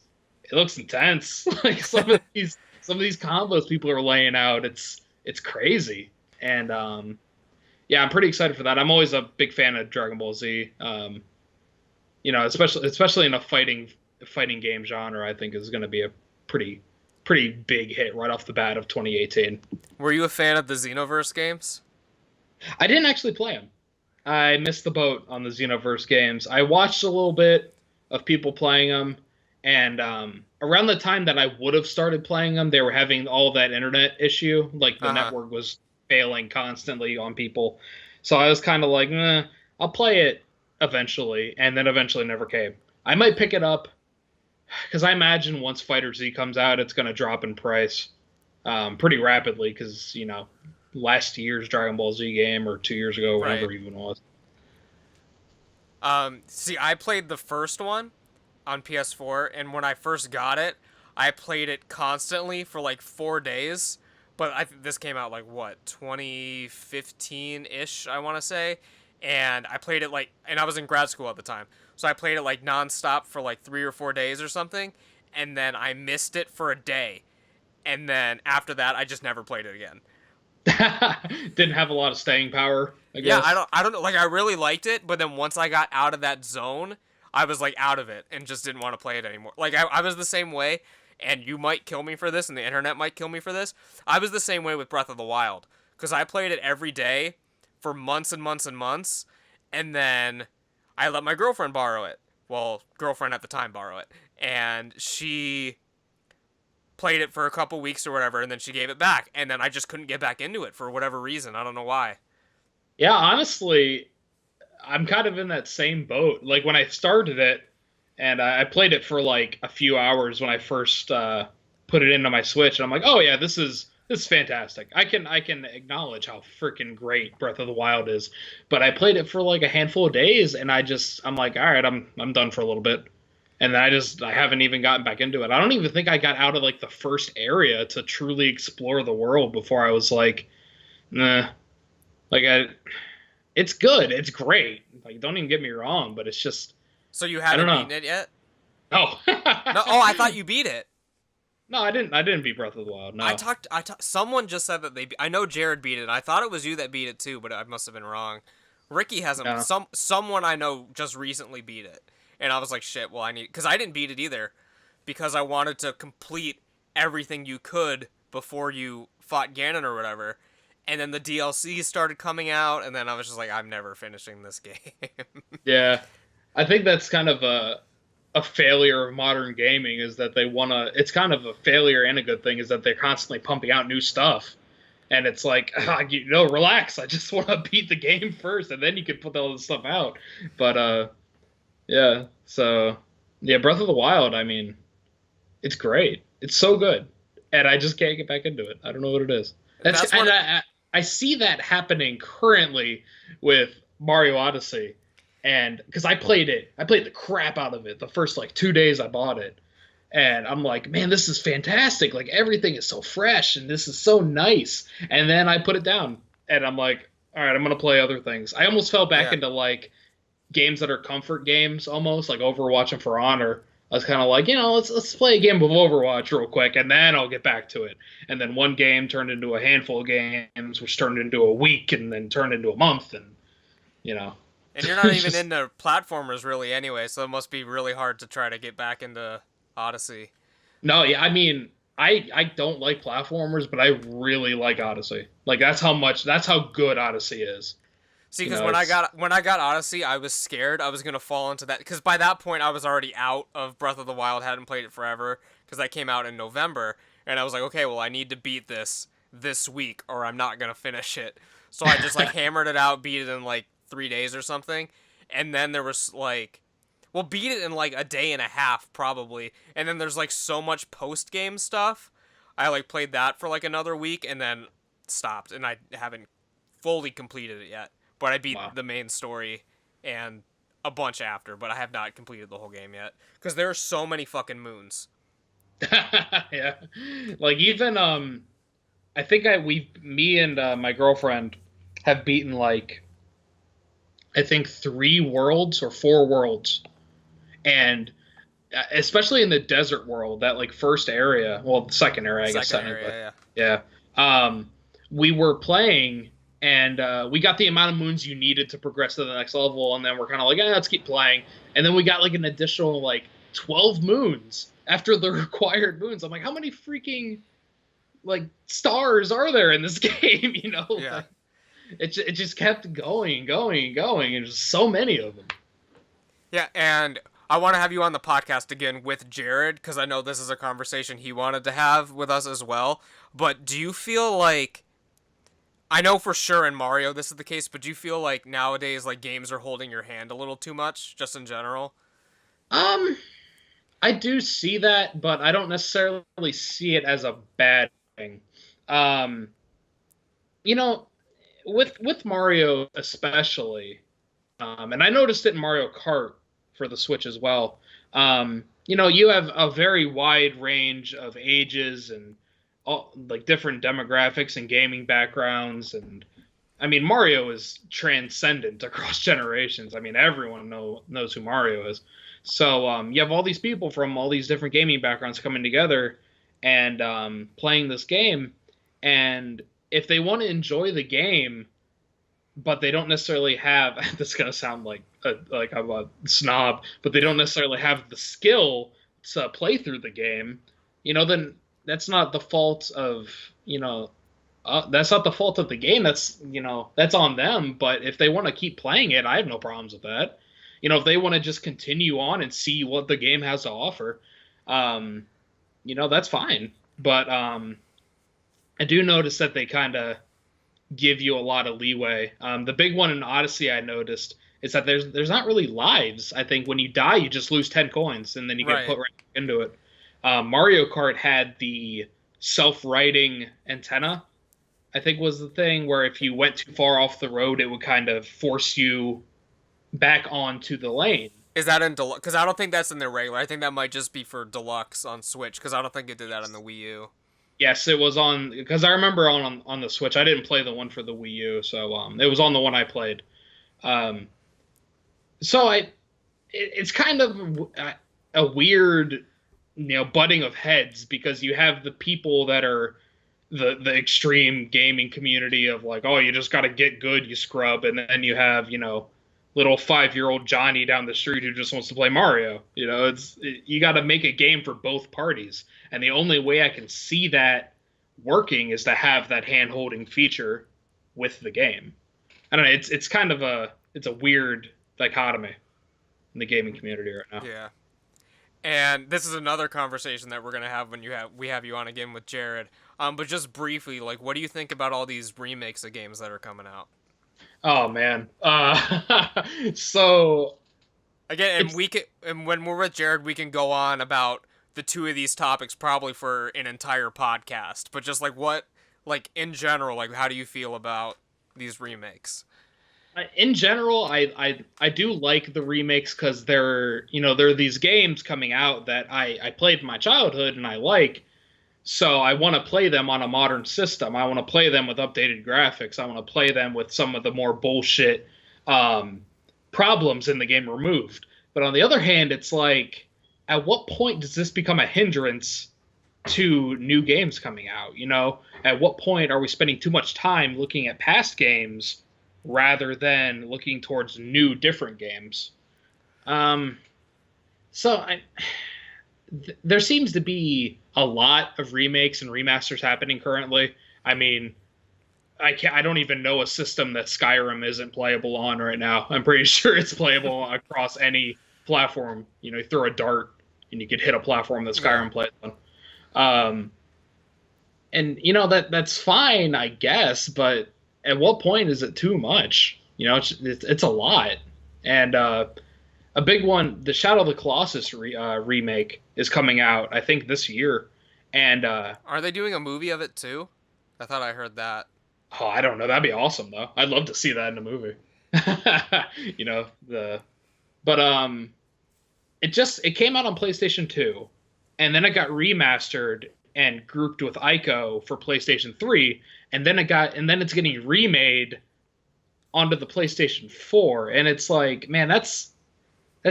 looks intense. Like, some of these combos people are laying out, it's crazy. And yeah, I'm pretty excited for that. I'm always a big fan of Dragon Ball Z. Especially in a fighting game genre, I think is going to be a pretty big hit right off the bat of 2018. Were you a fan of the Xenoverse games? I didn't actually play them. I missed the boat on the Xenoverse games. I watched a little bit of people playing them, and around the time that I would have started playing them, they were having all that internet issue. Like, the network was failing constantly on people. So I was kind of like, I'll play it eventually, and then eventually never came. I might pick it up, because I imagine once Fighter Z comes out, it's going to drop in price pretty rapidly, because, last year's Dragon Ball Z game, or 2 years ago, whatever it even was. See, I played the first one on PS4, and when I first got it, I played it constantly for like 4 days. But this came out like, what, 2015-ish, I want to say. And I played it and I was in grad school at the time. So I played it like nonstop for like 3 or 4 days or something. And then I missed it for a day. And then after that, I just never played it again. Didn't have a lot of staying power, I guess. Yeah, I don't know. Like, I really liked it, but then once I got out of that zone, I was like out of it and just didn't want to play it anymore. Like, I was the same way, and you might kill me for this, and the internet might kill me for this. I was the same way with Breath of the Wild, because I played it every day for months and months and months, and then I let my girlfriend borrow it. Well, girlfriend at the time borrow it, and she played it for a couple weeks or whatever, and then she gave it back, and then I just couldn't get back into it for whatever reason. I don't know why. Yeah, honestly, I'm kind of in that same boat. Like, when I started it, and I played it for like a few hours when I first put it into my Switch, and I'm like, oh yeah, this is It's fantastic. I can acknowledge how freaking great Breath of the Wild is, but I played it for like a handful of days, and I'm like, all right, I'm done for a little bit, and then I haven't even gotten back into it. I don't even think I got out of like the first area to truly explore the world before I was like, nah, like it's good, it's great. Like, don't even get me wrong, but it's just, So you I don't haven't know. beaten it yet? Oh, No. Oh, I thought you beat it. no, I didn't. I didn't beat Breath of the Wild. No. Someone just said that I know Jared beat it. I thought it was you that beat it too, but I must have been wrong. Ricky hasn't. No. Someone I know just recently beat it, and I was like, shit. Well, because I didn't beat it either, because I wanted to complete everything you could before you fought Ganon or whatever, and then the DLC started coming out, and then I was just like, I'm never finishing this game. Yeah, I think that's kind of a failure of modern gaming, is that they want to. It's kind of a failure and a good thing, is that they're constantly pumping out new stuff, and it's like, relax. I just want to beat the game first, and then you can put all this stuff out. But yeah. So yeah, Breath of the Wild. I mean, it's great. It's so good, and I just can't get back into it. I don't know what it is. I see that happening currently with Mario Odyssey. And because I played the crap out of it the first like 2 days I bought it, and I'm like, man, this is fantastic. Like, everything is so fresh, and this is so nice. And then I put it down, and I'm like, all right, I'm gonna play other things. I almost fell back into like games that are comfort games, almost like Overwatch and For Honor. I was kind of like, let's play a game of Overwatch real quick, and then I'll get back to it. And then one game turned into a handful of games, which turned into a week, and then turned into a month, and And you're not even into platformers really anyway, so it must be really hard to try to get back into Odyssey. No, yeah, I mean, I don't like platformers, but I really like Odyssey. Like, that's how good Odyssey is. See, because when I got Odyssey, I was scared I was gonna fall into that, because by that point I was already out of Breath of the Wild, hadn't played it forever, because that came out in November, and I was like, okay, well, I need to beat this week, or I'm not gonna finish it. So I just like hammered it out, beat it in like 3 days or something, and then there was like, beat it in like a day and a half probably, and then there's like so much post game stuff. I like played that for like another week and then stopped, and I haven't fully completed it yet. But I beat the main story and a bunch after, but I have not completed the whole game yet because there are so many fucking moons. Yeah, like even I think me and my girlfriend have beaten like, I think 3 worlds or 4 worlds, and especially in the desert world, that like first area, well, the second area, I guess technically, yeah. We were playing, and we got the amount of moons you needed to progress to the next level, and then we're kind of like, let's keep playing, and then we got like an additional like 12 moons after the required moons. I'm like, how many freaking like stars are there in this game? Yeah. Like, it just kept going, and there's so many of them. Yeah, and I want to have you on the podcast again with Jared, because I know this is a conversation he wanted to have with us as well. But do you feel like, I know for sure in Mario this is the case, but do you feel like nowadays like games are holding your hand a little too much, just in general? I do see that, but I don't necessarily see it as a bad thing. With Mario especially, and I noticed it in Mario Kart for the Switch as well. You have a very wide range of ages and all, like, different demographics and gaming backgrounds, and I mean, Mario is transcendent across generations. I mean, everyone knows who Mario is. So you have all these people from all these different gaming backgrounds coming together and playing this game, and if they want to enjoy the game, but they don't necessarily have, this is going to sound like I'm a snob, but they don't necessarily have the skill to play through the game, then that's not the fault of, that's not the fault of the game. That's on them. But if they want to keep playing it, I have no problems with that. If they want to just continue on and see what the game has to offer, that's fine. But I do notice that they kind of give you a lot of leeway. The big one in Odyssey I noticed is that there's not really lives. I think when you die, you just lose 10 coins, and then you get put right into it. Mario Kart had the self-righting antenna, I think was the thing, where if you went too far off the road, it would kind of force you back onto the lane. Is that in deluxe? Because I don't think that's in the regular. I think that might just be for deluxe on Switch. Because I don't think it did that on the Wii U. Yes, it was on, because I remember on the Switch. I didn't play the one for the Wii U, so it was on the one I played. Um, so it's kind of a weird, butting of heads, because you have the people that are the extreme gaming community of like, oh, you just got to get good, you scrub, and then you have little 5-year-old Johnny down the street who just wants to play Mario. You got to make a game for both parties, and the only way I can see that working is to have that hand holding feature with the game. I don't know. It's kind of a weird dichotomy in the gaming community right now. Yeah. And this is another conversation that we're gonna have when we have you on again with Jared. But just briefly, like, what do you think about all these remakes of games that are coming out? Oh man. So again, and when we're with Jared, we can go on about the two of these topics probably for an entire podcast. But just in general, like, how do you feel about these remakes? In general, I do like the remakes, because there are these games coming out that I played in my childhood and I like, so I want to play them on a modern system. I want to play them with updated graphics. I want to play them with some of the more bullshit problems in the game removed. But on the other hand, it's like, at what point does this become a hindrance to new games coming out? At what point are we spending too much time looking at past games rather than looking towards new, different games? There seems to be a lot of remakes and remasters happening currently. I mean, I don't even know a system that Skyrim isn't playable on right now. I'm pretty sure it's playable across any platform. You throw a dart and you could hit a platform that Skyrim plays on. And that's fine, I guess, but at what point is it too much? It's a lot. And a big one, the Shadow of the Colossus remake is coming out, I think, this year. And are they doing a movie of it too? I thought I heard that. Oh, I don't know. That'd be awesome, though. I'd love to see that in a movie. It came out on PlayStation 2, and then it got remastered and grouped with Ico for PlayStation 3, and then it's getting remade onto the PlayStation 4, and it's like, man, that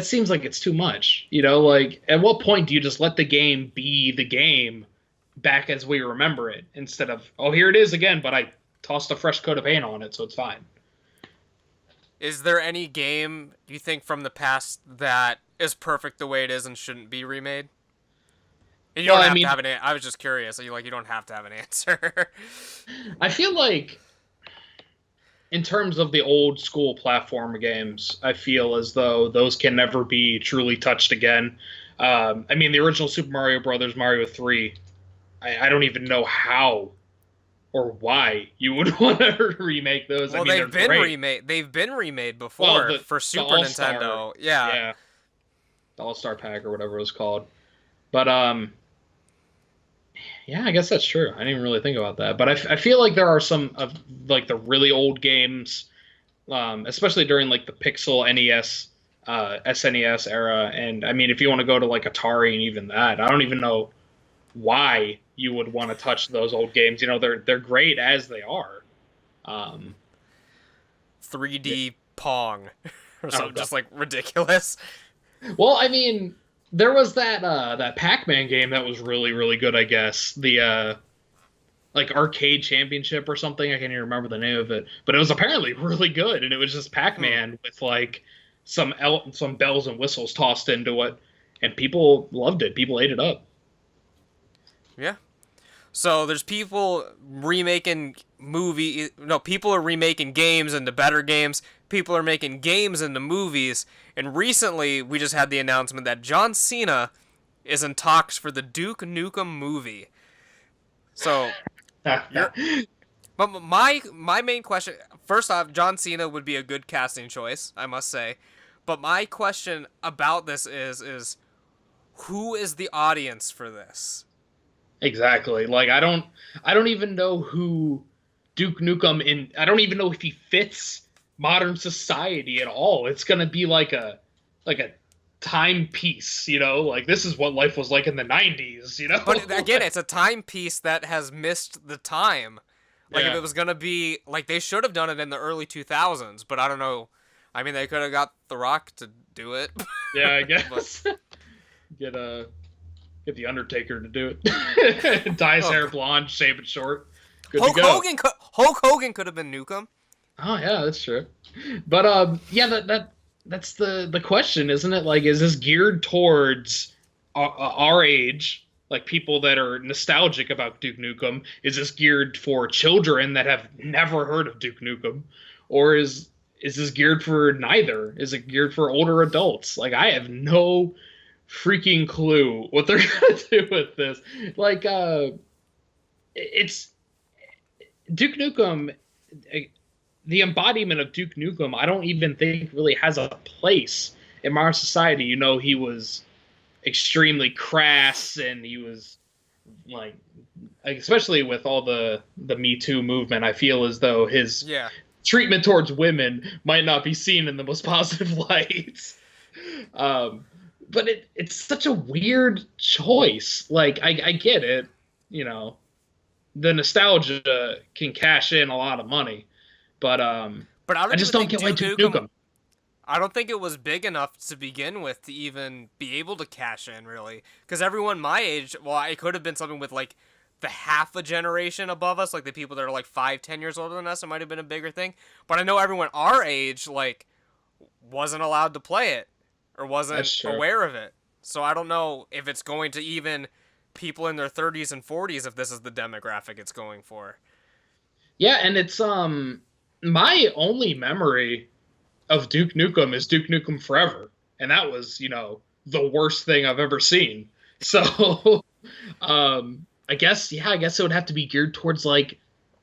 seems like it's too much. Like, at what point do you just let the game be the game back as we remember it, instead of, oh, here it is again, but I tossed a fresh coat of paint on it, so it's fine. Is there any game you think from the past that is perfect the way it is and shouldn't be remade? And you don't have to have an answer. I was just curious. You don't have to have an answer. I feel like, in terms of the old school platform games, I feel as though those can never be truly touched again. The original Super Mario Brothers, Mario 3, I don't even know how or why you would want to remake those. Well, they've been remade. They've been remade before for Super Nintendo. Yeah. The All-Star Pack or whatever it was called. But yeah, I guess that's true. I didn't even really think about that. But I feel like there are some of like the really old games, especially during like the Pixel NES, SNES era. And if you want to go to like Atari and even that, I don't even know why you would want to touch those old games. They're great as they are. 3D Pong or something just like ridiculous. Well, there was that Pac-Man game that was really, really good, I guess. The like Arcade Championship or something. I can't even remember the name of it, but it was apparently really good, and it was just Pac-Man with like some bells and whistles tossed into it, and people loved it. People ate it up. Yeah. So there's people remaking people are remaking games into better games. People are making games into movies. And recently, we just had the announcement that John Cena is in talks for the Duke Nukem movie. So, but my main question, first off, John Cena would be a good casting choice, I must say. But my question about this is who is the audience for this? Exactly. Like I don't even know who Duke Nukem in I don't even know if he fits modern society at all. It's gonna be like a timepiece, like this is what life was like in the 90s, But again, it's a timepiece that has missed the time. Like if Yeah. it was gonna be like they should have done it in the early 2000s, but I don't know. I mean, they could have got The Rock to do it. Yeah, I But guess. Get get the Undertaker to do it. Dye his oh, hair blonde, shave it short. Good to go. Hulk Hogan could have been Nukem. Oh yeah, that's true. But yeah, that's the question, isn't it? Like, is this geared towards our age, like people that are nostalgic about Duke Nukem? Is this geared for children that have never heard of Duke Nukem, or is this geared for neither? Is it geared for older adults? Like, I have no freaking clue what they're gonna do with this. Like, it's Duke Nukem, the embodiment of Duke Nukem, I don't even think really has a place in modern society. He was extremely crass, and he was like, especially with all the Me Too movement, I feel as though his Yeah. treatment towards women might not be seen in the most positive light. But it's such a weird choice. Like, I get it, the nostalgia can cash in a lot of money, but But I don't I just even don't think get why Duke Duke Nukem. Nukem. I don't think it was big enough to begin with to even be able to cash in, really. Because everyone my age, well, it could have been something with, like, the half a generation above us, like the people that are, like, 5, 10 years older than us, it might have been a bigger thing. But I know everyone our age, like, wasn't allowed to play it or wasn't That's true. aware of it. So I don't know if it's going to even people in their 30s and 40s if this is the demographic it's going for. Yeah, and it's my only memory of Duke Nukem is Duke Nukem Forever, and that was the worst thing I've ever seen. So I guess it would have to be geared towards like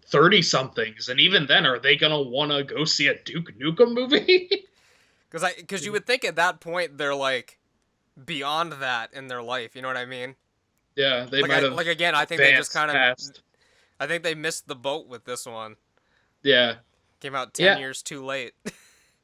30 somethings, and even then, are they gonna want to go see a Duke Nukem movie? Because you would think at that point they're, like, beyond that in their life, you know what I mean? Yeah, they Like, might have like again, I think they just advanced kind of, past. I think they missed the boat with this one. Yeah, Came out 10 yeah. years too late.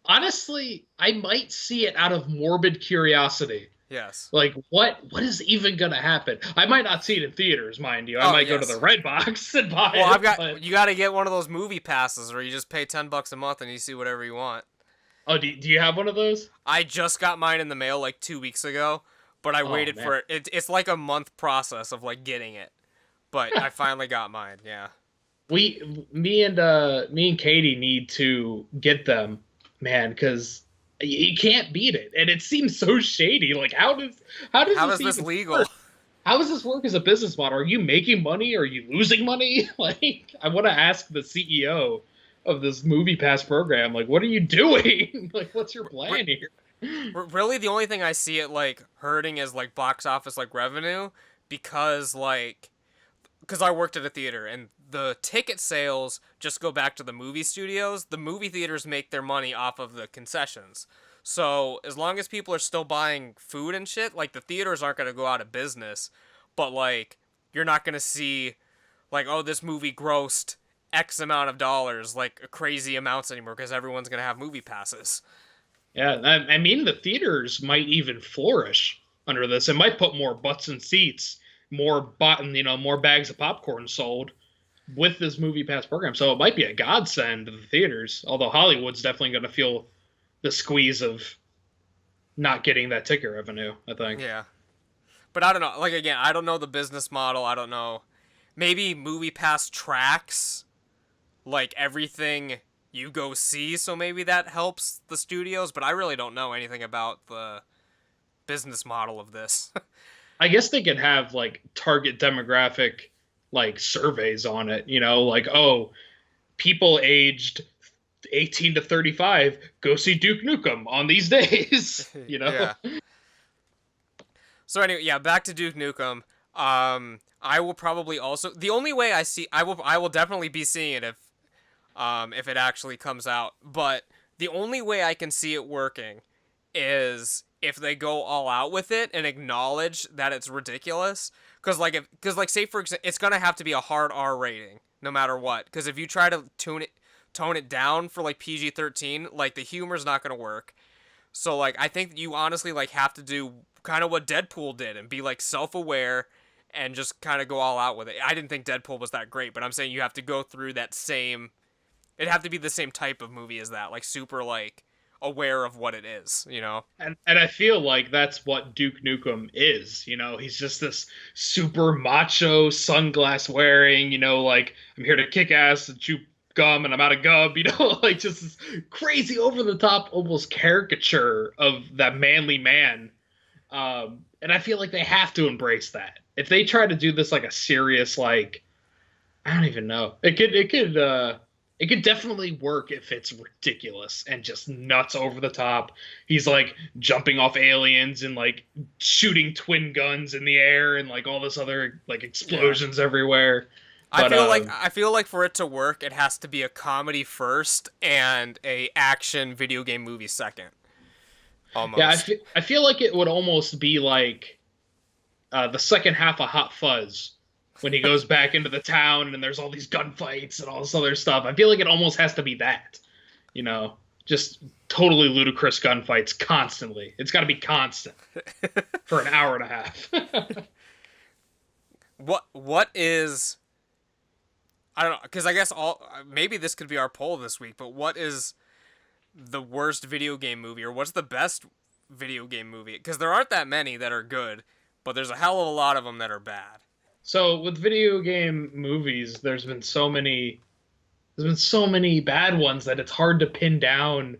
Honestly, I might see it out of morbid curiosity. Yes. Like, what is even gonna happen? I might not see it in theaters, mind you. I might go to the Red Box and buy Well, it. But... you got to get one of those movie passes where you just pay $10 a month and you see whatever you want. Oh, do you have one of those? I just got mine in the mail like 2 weeks ago, but I waited man. for it. It's like a month process of, like, getting it, but I finally got mine. Yeah. Me and Katie need to get them, man, because you can't beat it, and it seems so shady. Like, how does How this is this even legal? work? How does this work as a business model? Are you making money? Are you losing money? Like, I want to ask the CEO of this Movie Pass program, like, what are you doing? Like, what's your plan here? Really, the only thing I see it, like, hurting is, like, box office, like, revenue, because, like, because I worked at a theater and the ticket sales just go back to the movie studios. The movie theaters make their money off of the concessions. So as long as people are still buying food and shit, like, the theaters aren't going to go out of business. But, like, you're not going to see, like, oh, this movie grossed X amount of dollars, like, crazy amounts anymore because everyone's going to have movie passes. Yeah, I mean, the theaters might even flourish under this. It might put more butts in seats, more more bags of popcorn sold with this Movie Pass program. So it might be a godsend to the theaters. Although Hollywood's definitely going to feel the squeeze of not getting that ticket revenue, I think. Yeah. But I don't know. Like, again, I don't know the business model. I don't know. Maybe Movie Pass tracks, like, everything you go see, so maybe that helps the studios, but I really don't know anything about the business model of this. I guess they could have like target demographic like surveys on it, like, oh, people aged 18 to 35 go see Duke Nukem on these days, Yeah. So anyway, yeah, back to Duke Nukem. I will probably also, the only way I will definitely be seeing it if it actually comes out, but the only way I can see it working is if they go all out with it and acknowledge that it's ridiculous. Because say for example, it's gonna have to be a hard R rating no matter what. Because if you try to tone it down for like PG-13, like the humor's not gonna work. So like I think you honestly like have to do kind of what Deadpool did and be like self-aware and just kind of go all out with it. I didn't think Deadpool was that great, but I'm saying you have to go through that same. It'd have to be the same type of movie as that, like super like aware of what it is, you know. And I feel like that's what Duke Nukem is. He's just this super macho, sunglass wearing. Like I'm here to kick ass and chew gum, and I'm out of gum. Like just this crazy, over the top, almost caricature of that manly man. And I feel like they have to embrace that. If they try to do this like a serious, like, I don't even know. It could definitely work if it's ridiculous and just nuts over the top. He's like jumping off aliens and like shooting twin guns in the air and like all this other like explosions everywhere. But, I feel like for it to work, it has to be a comedy first and a action video game movie second. Almost. Yeah, I feel like it would almost be like the second half of Hot Fuzz when he goes back into the town and there's all these gunfights and all this other stuff. I feel like it almost has to be that, just totally ludicrous gunfights constantly. It's got to be constant for an hour and a half. What is, I don't know, because I guess maybe this could be our poll this week, but what is the worst video game movie, or what's the best video game movie? Because there aren't that many that are good, but there's a hell of a lot of them that are bad. So with video game movies, there's been so many bad ones that it's hard to pin down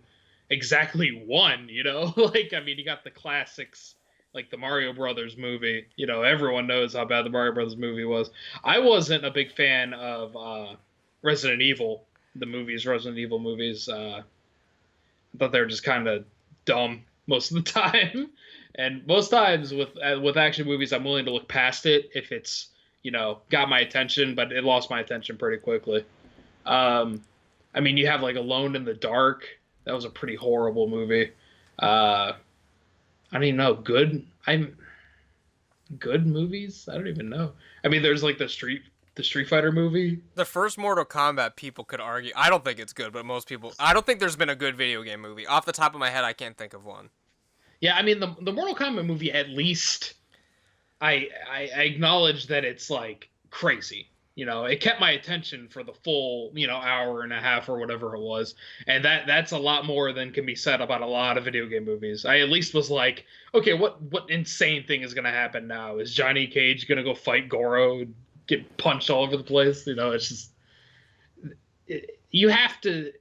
exactly one, Like, I mean, you got the classics, like the Mario Brothers movie. Everyone knows how bad the Mario Brothers movie was. I wasn't a big fan of Resident Evil, Resident Evil movies. I thought they were just kind of dumb most of the time. And most times with action movies, I'm willing to look past it if it's, got my attention, but it lost my attention pretty quickly. I mean, you have like Alone in the Dark. That was a pretty horrible movie. I don't even know. Good movies? I don't even know. I mean, there's like the Street Fighter movie. The first Mortal Kombat, people could argue. I don't think it's good, but most people. I don't think there's been a good video game movie. Off the top of my head, I can't think of one. Yeah, I mean, the Mortal Kombat movie, at least I acknowledge that it's like crazy. It kept my attention for the full, hour and a half or whatever it was. And that's a lot more than can be said about a lot of video game movies. I at least was like, okay, what insane thing is going to happen now? Is Johnny Cage going to go fight Goro and get punched all over the place? It's just, you have to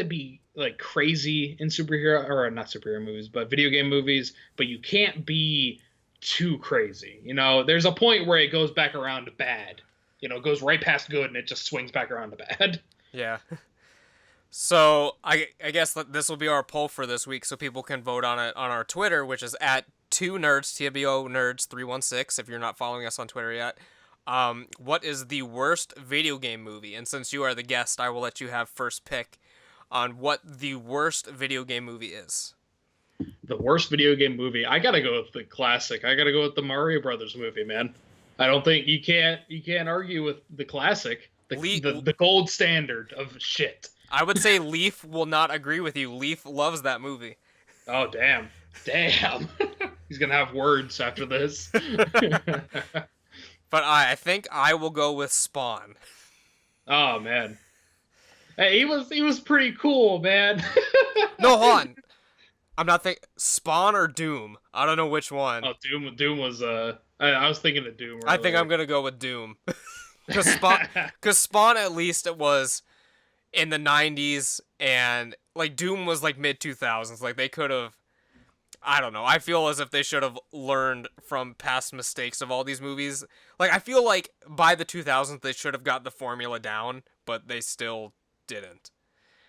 be like crazy in superhero, or not superhero movies, but video game movies, but you can't be too crazy. There's a point where it goes back around to bad. It goes right past good and it just swings back around to bad. Yeah. So I guess this will be our poll for this week, so people can vote on it on our Twitter, which is at 2nerds, TBO Nerds 316, if you're not following us on Twitter yet. What is the worst video game movie? And since you are the guest, I will let you have first pick on what the worst video game movie is. The worst video game movie? I gotta go with the classic. I gotta go with the Mario Brothers movie, man. I don't think you can't argue with the classic, the gold standard of shit. I would say Leaf will not agree with you. Leaf loves that movie. Oh, damn. He's gonna have words after this. But I think I will go with Spawn. Oh, man. Hey, he was pretty cool, man. No, hold on. I'm not thinking Spawn or Doom. I don't know which one. Oh, Doom was I was thinking of Doom. I think I'm gonna go with Doom. Because Spawn at least it was in the 90s, and like Doom was like mid 2000s. Like they could have, I don't know. I feel as if they should have learned from past mistakes of all these movies. Like I feel like by the 2000s they should have got the formula down, but they still didn't.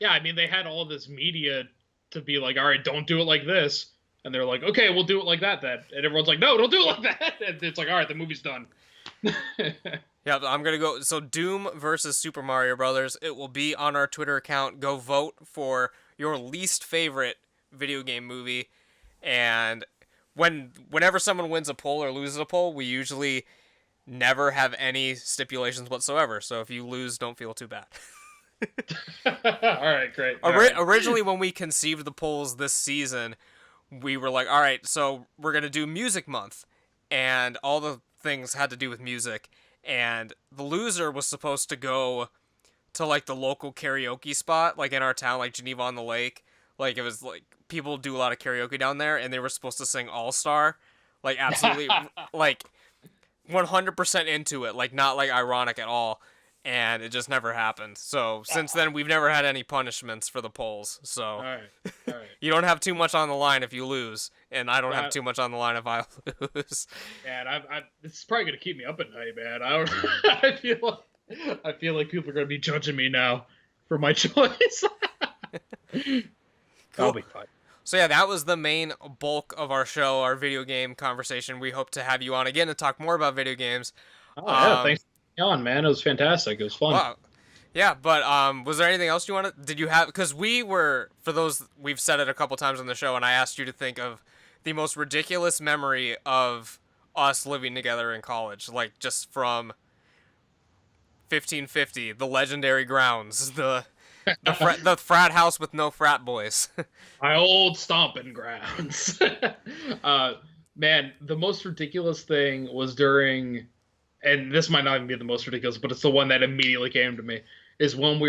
Yeah, I mean they had all this media to be like, all right, don't do it like this. And they're like, okay, we'll do it like that then. And everyone's like, no, don't do it like that. And it's like, all right, the movie's done. Yeah, I'm going to go. So Doom versus Super Mario Brothers. It will be on our Twitter account. Go vote for your least favorite video game movie. And whenever someone wins a poll or loses a poll, we usually never have any stipulations whatsoever. So if you lose, don't feel too bad. All right, great. All right. Originally, when we conceived the polls this season, we were like, all right, so we're going to do Music Month. And all the things had to do with music. And the loser was supposed to go to, like, the local karaoke spot, like, in our town, like, Geneva on the Lake. Like, it was, like, people do a lot of karaoke down there, and they were supposed to sing All-Star. Like, absolutely, like, 100% into it. Like, not, like, ironic at all. And it just never happened. So, since then, we've never had any punishments for the polls. So, All right. you don't have too much on the line if you lose, and I don't have too much on the line if I lose. Man, this is probably gonna keep me up at night, man. I feel like people are gonna be judging me now for my choice. Cool. I'll be fine. So yeah, that was the main bulk of our show, our video game conversation. We hope to have you on again to talk more about video games. Oh yeah, thanks for being on, man. It was fantastic. It was fun. Wow. Yeah, but was there anything else you wanted? Did you have? Because for those, we've said it a couple times on the show, and I asked you to think of the most ridiculous memory of us living together in college, like just from 1550, the legendary grounds, the frat house with no frat boys. My old stomping grounds. Man, the most ridiculous thing was during, and this might not even be the most ridiculous, but it's the one that immediately came to me, is when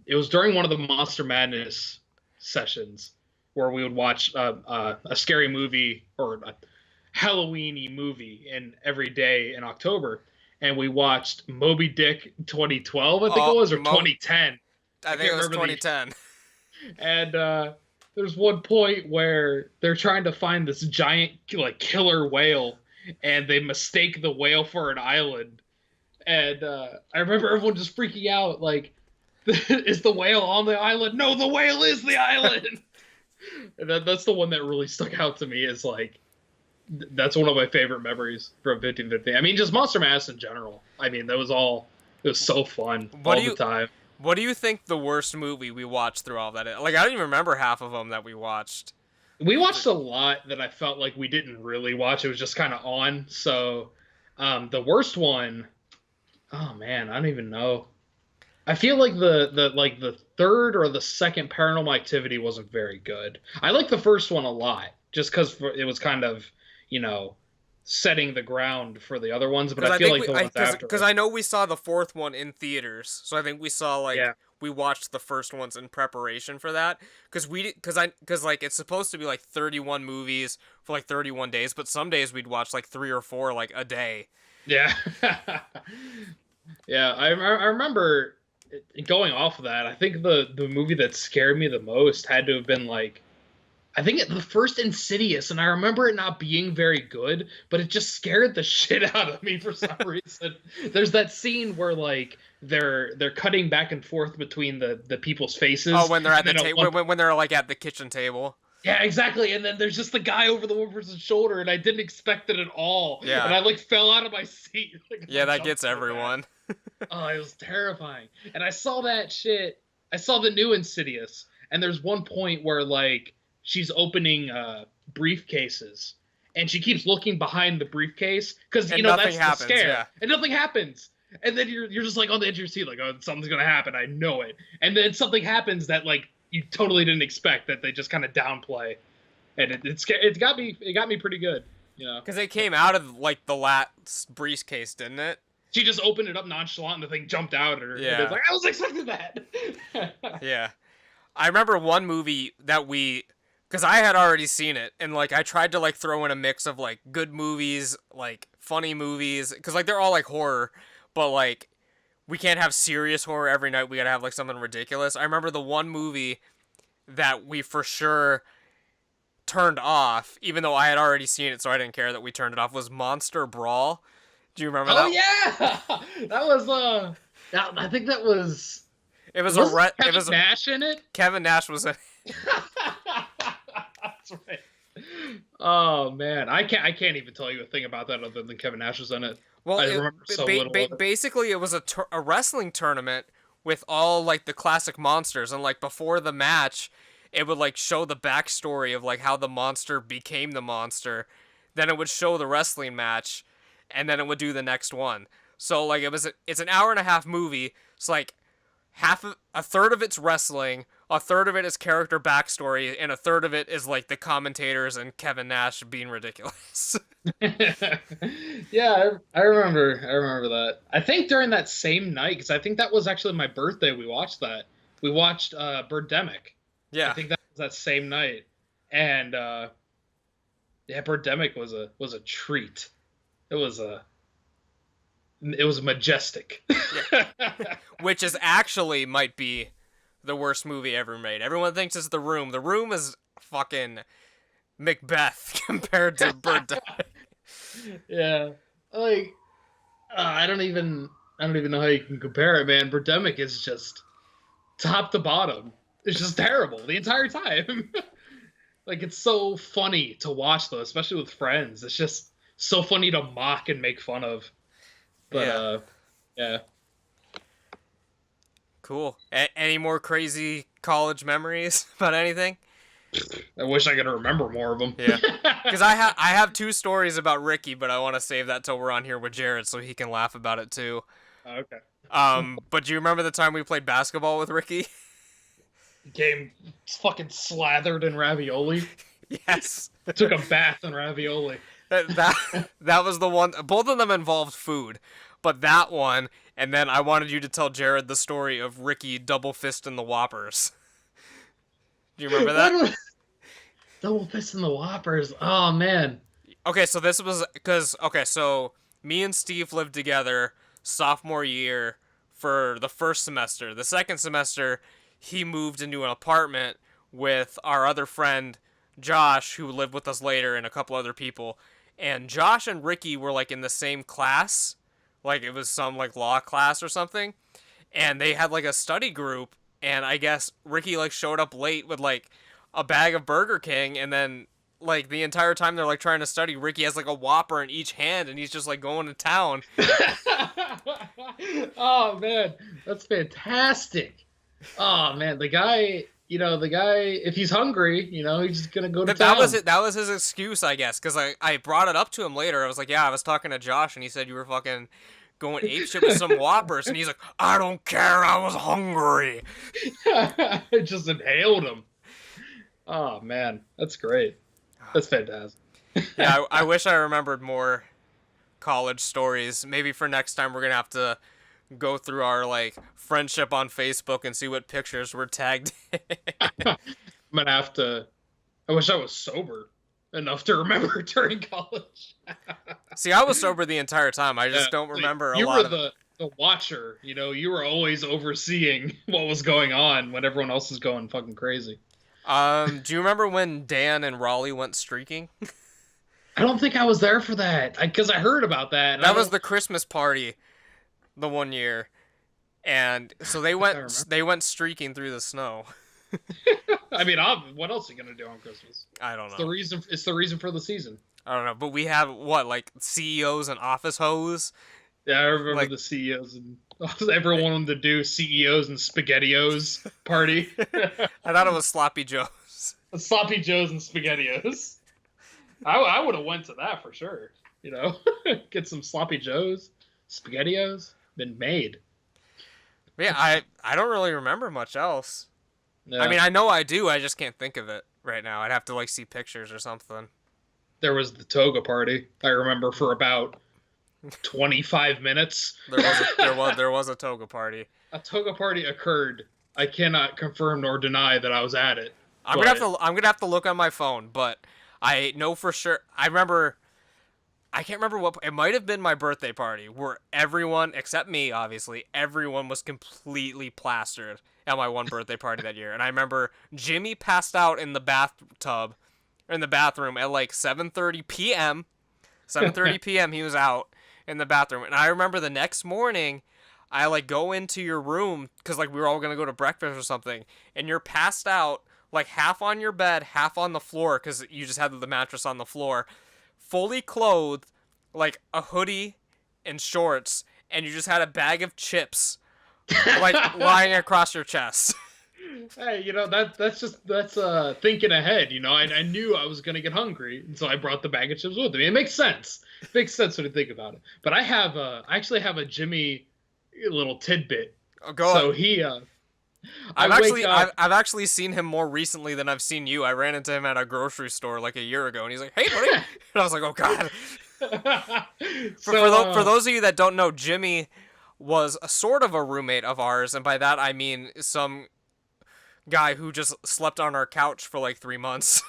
it was during one of the Monster Madness sessions where we would watch a scary movie or a Halloween-y movie every day in October, and we watched Moby Dick 2012, I think it was, or 2010. I think it was 2010. And there's one point where they're trying to find this giant, like, killer whale, and they mistake the whale for an island. And I remember everyone just freaking out, like, is the whale on the island? No, the whale is the island! And that's the one that really stuck out to me, is, like, that's one of my favorite memories from 1550. I mean, just Monster Mass in general. I mean, it was so fun the time. What do you think the worst movie we watched through all that is? Like, I don't even remember half of them that we watched. We watched a lot that I felt like we didn't really watch. It was just kind of on. So, the worst one, oh man, I don't even know. I feel like the third or the second Paranormal Activity wasn't very good. I like the first one a lot, just because it was kind of, setting the ground for the other ones. But I feel like the ones after, because I know we saw the fourth one in theaters, so I think we saw we watched the first ones in preparation for that. Because it's supposed to be like 31 movies for like 31 days, but some days we'd watch like 3 or 4 like a day. Yeah, yeah. I remember going off of that. I think the movie that scared me the most had to have been like, I think the first Insidious, and I remember it not being very good, but it just scared the shit out of me for some reason. There's that scene where like they're cutting back and forth between the people's faces. Oh, when they're at the table, when they're like at the kitchen table. Yeah, exactly. And then there's just the guy over the one person's shoulder, and I didn't expect it at all. Yeah. And I like fell out of my seat. Yeah, that gets everyone. Oh, it was terrifying. And I saw that shit. I saw the new Insidious, and there's one point where like she's opening briefcases, and she keeps looking behind the briefcase because that's the scare, yeah. And nothing happens. And then you're just like on the edge of your seat, like, oh, something's gonna happen. I know it. And then something happens that like you totally didn't expect, that they just kind of downplay, and it got me pretty good, Because it came out of like the last briefcase, didn't it? She just opened it up nonchalant, and the thing jumped out at her. Yeah. And it was like, I was expecting that. Yeah, I remember one movie that because I had already seen it, and like I tried to like throw in a mix of like good movies, like funny movies, because like they're all like horror, but like we can't have serious horror every night. We gotta have like something ridiculous. I remember the one movie that we for sure turned off, even though I had already seen it, so I didn't care that we turned it off, was Monster Brawl. Do you remember that? Oh yeah, that was I think that was. It was Kevin Nash in it. Kevin Nash was in it. That's right. Oh man, I can't even tell you a thing about that other than Kevin Nash was in it. Well, I remember so little. Basically, it was a wrestling tournament with all like the classic monsters, and like before the match, it would like show the backstory of like how the monster became the monster. Then it would show the wrestling match, and then it would do the next one. So like it's an hour and a half movie. It's like a third of it's wrestling, a third of it is character backstory, and a third of it is like the commentators and Kevin Nash being ridiculous. Yeah, I remember that. I think during that same night, because I think that was actually my birthday. We watched that. We watched Birdemic. Yeah, I think that was that same night, and yeah, Birdemic was a treat. It was majestic. Yeah. Which is actually might be the worst movie ever made. Everyone thinks it's The Room. The Room is fucking Macbeth compared to Birdemic. Yeah, like I don't even know how you can compare it, man. Birdemic is just top to bottom. It's just terrible the entire time. Like, it's so funny to watch though, especially with friends. It's just so funny to mock and make fun of. But yeah. Cool. Any more crazy college memories about anything? I wish I could remember more of them. Yeah, because I have two stories about Ricky, but I want to save that till we're on here with Jared so he can laugh about it too. Okay. But do you remember the time we played basketball with Ricky? Game fucking slathered in ravioli. Yes. Took a bath in ravioli. That was the one. Both of them involved food, but that one, and then I wanted you to tell Jared the story of Ricky double fisting the Whoppers. Do you remember that? Double fisting the Whoppers. Oh man. Okay, so this was so me and Steve lived together sophomore year for the first semester. The second semester, he moved into an apartment with our other friend Josh, who lived with us later, and a couple other people. And Josh and Ricky were like in the same class, like it was some like law class or something. And they had like a study group, and I guess Ricky like showed up late with like a bag of Burger King, and then like the entire time they're like trying to study, Ricky has like a Whopper in each hand, and he's just like going to town. Oh man, that's fantastic. Oh man, the guy, if he's hungry, he's just gonna go to town. That was his excuse, I guess, because I brought it up to him later. I was like, yeah, I was talking to Josh, and he said you were fucking going apeshit with some Whoppers, and he's like, I don't care, I was hungry. I just inhaled him. Oh man, that's great. That's fantastic. Yeah, I wish I remembered more college stories. Maybe for next time we're gonna have to go through our like friendship on Facebook and see what pictures were tagged in. I'm gonna have to. I wish I was sober enough to remember during college. See, I was sober the entire time. I just don't remember a lot of... You were the watcher. You were always overseeing what was going on when everyone else is going fucking crazy. Do you remember when Dan and Raleigh went streaking? I don't think I was there for that, because I heard about that. That was the Christmas party, the one year, and so they went streaking through the snow. I mean, what else are you gonna do on Christmas? I don't know. It's the reason for the season. I don't know, but we have like CEOs and office hoes. Yeah, I remember the CEOs and everyone wanted to do CEOs and SpaghettiOs party. I thought it was Sloppy Joes. Sloppy Joes and SpaghettiOs. I would have went to that for sure. Get some Sloppy Joes, SpaghettiOs, been made. Yeah, I don't really remember much else. Yeah. I mean, I know I do. I just can't think of it right now. I'd have to like see pictures or something. There was the toga party. I remember for about 25 minutes. There was a toga party. A toga party occurred. I cannot confirm nor deny that I was at it. I'm gonna have to look on my phone, but I know for sure. I can't remember what. It might have been my birthday party where everyone, except me, obviously, everyone was completely plastered at my one birthday party that year. And I remember Jimmy passed out in the bathtub, or in the bathroom at like 7:30 p.m. 7:30 p.m. he was out in the bathroom. And I remember the next morning, I like go into your room because like we were all gonna go to breakfast or something, and you're passed out like half on your bed, half on the floor because you just had the mattress on the floor, fully clothed, like a hoodie and shorts, and you just had a bag of chips like lying across your chest. Hey, that's thinking ahead. I knew I was gonna get hungry, and so I brought the bag of chips with me. It makes sense. It makes sense when you think about it. But I actually have a Jimmy little tidbit. Oh, go So on. he, I I've wake actually up. I've actually seen him more recently than I've seen you. I ran into him at a grocery store like a year ago, and he's like, "Hey, buddy," and I was like, "Oh God." For those of you that don't know, Jimmy was a sort of a roommate of ours, and by that I mean some guy who just slept on our couch for like 3 months.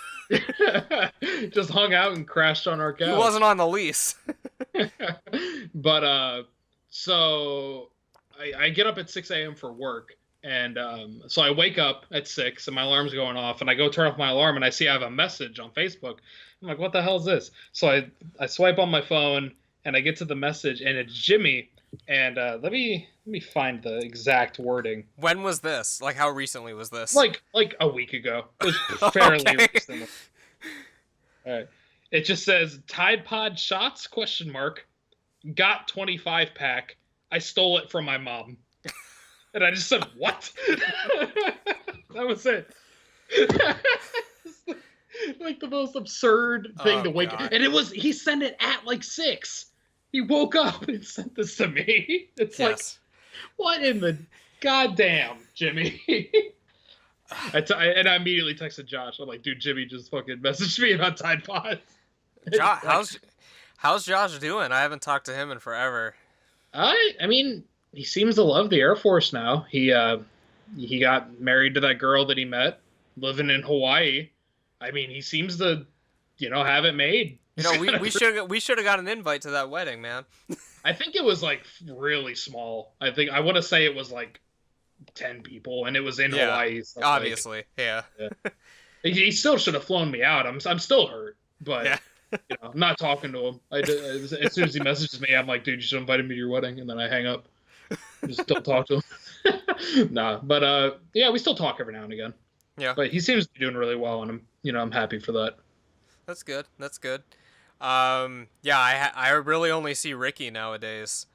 just hung out and crashed on our He couch. wasn't on the lease. But so I get up at 6 a.m. for work, and so I wake up at 6, and my alarm's going off, and I go turn off my alarm, and I see I have a message on Facebook. I'm like, what the hell is this? So I swipe on my phone, and I get to the message, and it's Jimmy. And let me find the exact wording. When was this? Like, how recently was this? Like a week ago. It was fairly Okay. recent. All right. It just says Tide Pod shots ? Got 25 pack. I stole it from my mom. And I just said, what? That was it. Like the most absurd thing to wake up. And he sent it at like 6. He woke up and sent this to me. It's like, what in the goddamn, Jimmy? And I immediately texted Josh. I'm like, dude, Jimmy just fucking messaged me about Tide Pods. How's Josh doing? I haven't talked to him in forever. I mean, he seems to love the Air Force now. He got married to that girl that he met living in Hawaii. I mean, he seems to, have it made. We should have got an invite to that wedding, man. I think it was like really small. I want to say it was like 10 people, and it was in Hawaii. So obviously, yeah. He still should have flown me out. I'm still hurt, but I'm not talking to him. As soon as he messages me, I'm like, dude, you should have invited me to your wedding, and then I hang up. Just don't talk to him. Nah, but we still talk every now and again. Yeah. But he seems to be doing really well, and I'm happy for that. That's good. I really only see Ricky nowadays.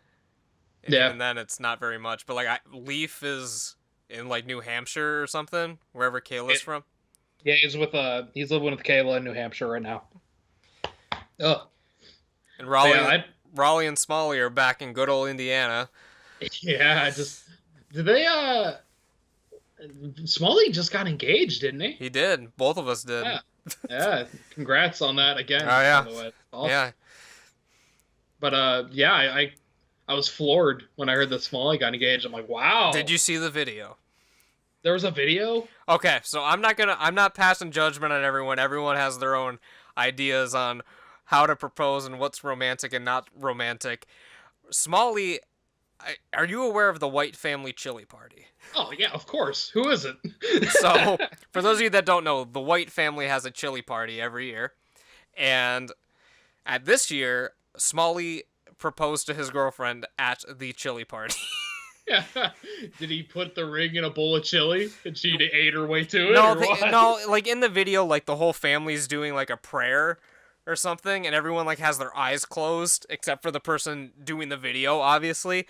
And then it's not very much. But like Leaf is in like New Hampshire or something, wherever Kayla's from. Yeah, he's living with Kayla in New Hampshire right now. Ugh. And Raleigh and Smalley are back in good old Indiana. Yeah, did they Smalley just got engaged, didn't he? He did. Both of us did. Yeah. Congrats on that again. Oh yeah. By the way. Awesome. Yeah. But I was floored when I heard that Smalley got engaged. I'm like, wow. Did you see the video? There was a video? Okay, so I'm not passing judgment on everyone. Everyone has their own ideas on how to propose and what's romantic and not romantic. Smalley, are you aware of the White Family Chili Party? Oh, yeah, of course. Who isn't? So, for those of you that don't know, the White family has a chili party every year. And at this year, Smalley proposed to his girlfriend at the chili party. Did he put the ring in a bowl of chili and she ate her way to it? No, like in the video, like the whole family's doing like a prayer or something, and everyone like has their eyes closed except for the person doing the video, obviously.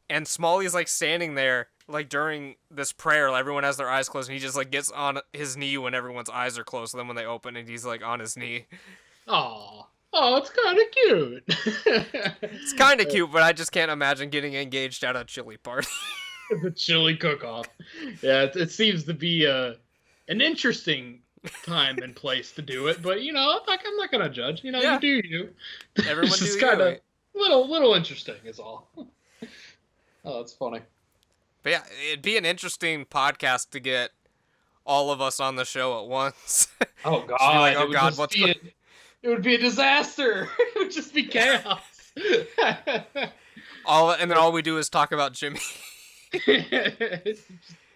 And Smalley's like standing there like during this prayer, like, everyone has their eyes closed, and he just like gets on his knee when everyone's eyes are closed. So then when they open, and he's like on his knee. Oh, it's kind of cute. It's kind of cute, but I just can't imagine getting engaged at a chili party. The chili cook-off. Yeah, it seems to be an interesting time and place to do it, but I'm not gonna judge. You do you. Everyone it's do just you. Kind of little interesting is all. Oh, that's funny. But yeah, it'd be an interesting podcast to get all of us on the show at once. Oh God! Oh God! What's going? It would be a disaster. It would just be chaos. All we do is talk about Jimmy.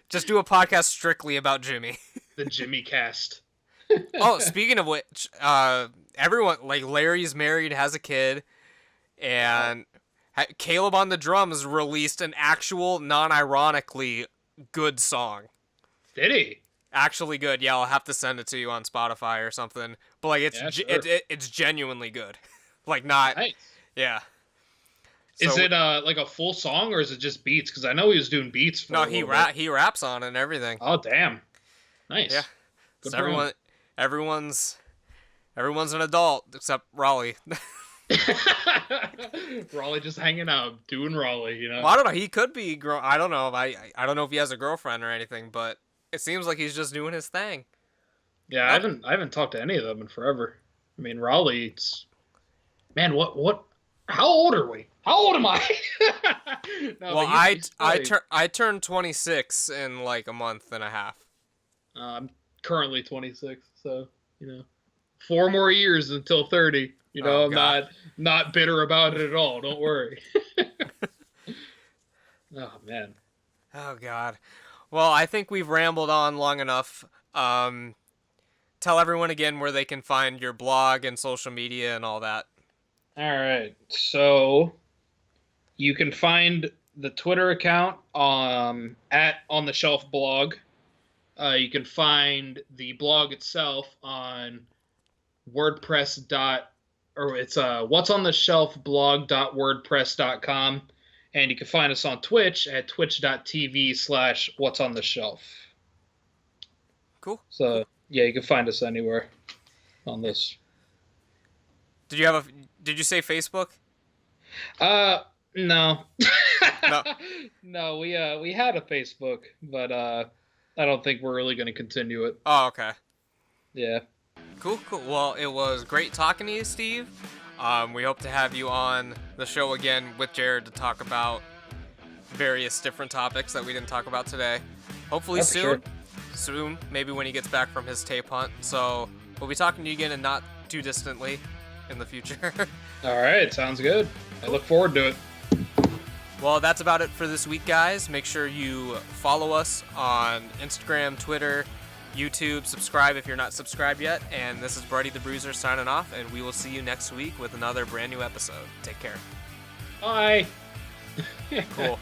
Just do a podcast strictly about Jimmy. The Jimmy cast. Oh, speaking of which, everyone, like, Larry's married, has a kid, and Caleb on the drums released an actual, non-ironically good song. Did he? Actually good. Yeah, I'll have to send it to you on Spotify or something. But like, it's sure. it's genuinely good. Like, not. Nice. Yeah. So, is it like a full song or is it just beats? Because I know he was doing beats for no, a little bit. he raps on it and everything. Oh damn, nice. Yeah. Good So for him. everyone's an adult except Raleigh. Raleigh just hanging out, doing Raleigh, you know. Well, I don't know. He could be. I don't know. I don't know if he has a girlfriend or anything, but it seems like he's just doing his thing. Yeah, I haven't talked to any of them in forever. I mean, Raleigh's. Man, what? How old are we? How old am I? No, Well, but he's I turned 26 in like a month and a half. I'm currently 26, so 4 more years until 30. Oh, I'm God. not bitter about it at all. Don't worry. Oh man. Oh God. Well, I think we've rambled on long enough. Tell everyone again where they can find your blog and social media and all that. All right. So you can find the Twitter account at On the Shelf blog. You can find the blog itself on WordPress it's what's on the shelf blog.wordpress.com, and you can find us on Twitch at twitch.tv/what's on the shelf. Cool. So yeah, you can find us anywhere on this. Did you say Facebook? No. No. No, we had a Facebook, but I don't think we're really going to continue it. Oh, okay. Yeah. Cool. Well, it was great talking to you, Steve. We hope to have you on the show again with Jared to talk about various different topics that we didn't talk about today. Hopefully That's soon. sure. Soon, maybe when he gets back from his tape hunt. So we'll be talking to you again and not too distantly in the future. All right, sounds good. I look forward to it. Well, that's about it for this week, guys. Make sure you follow us on Instagram, Twitter, YouTube. Subscribe if you're not subscribed yet. And this is Buddy the Bruiser signing off, and we will see you next week with another brand new episode. Take care. Bye. Cool.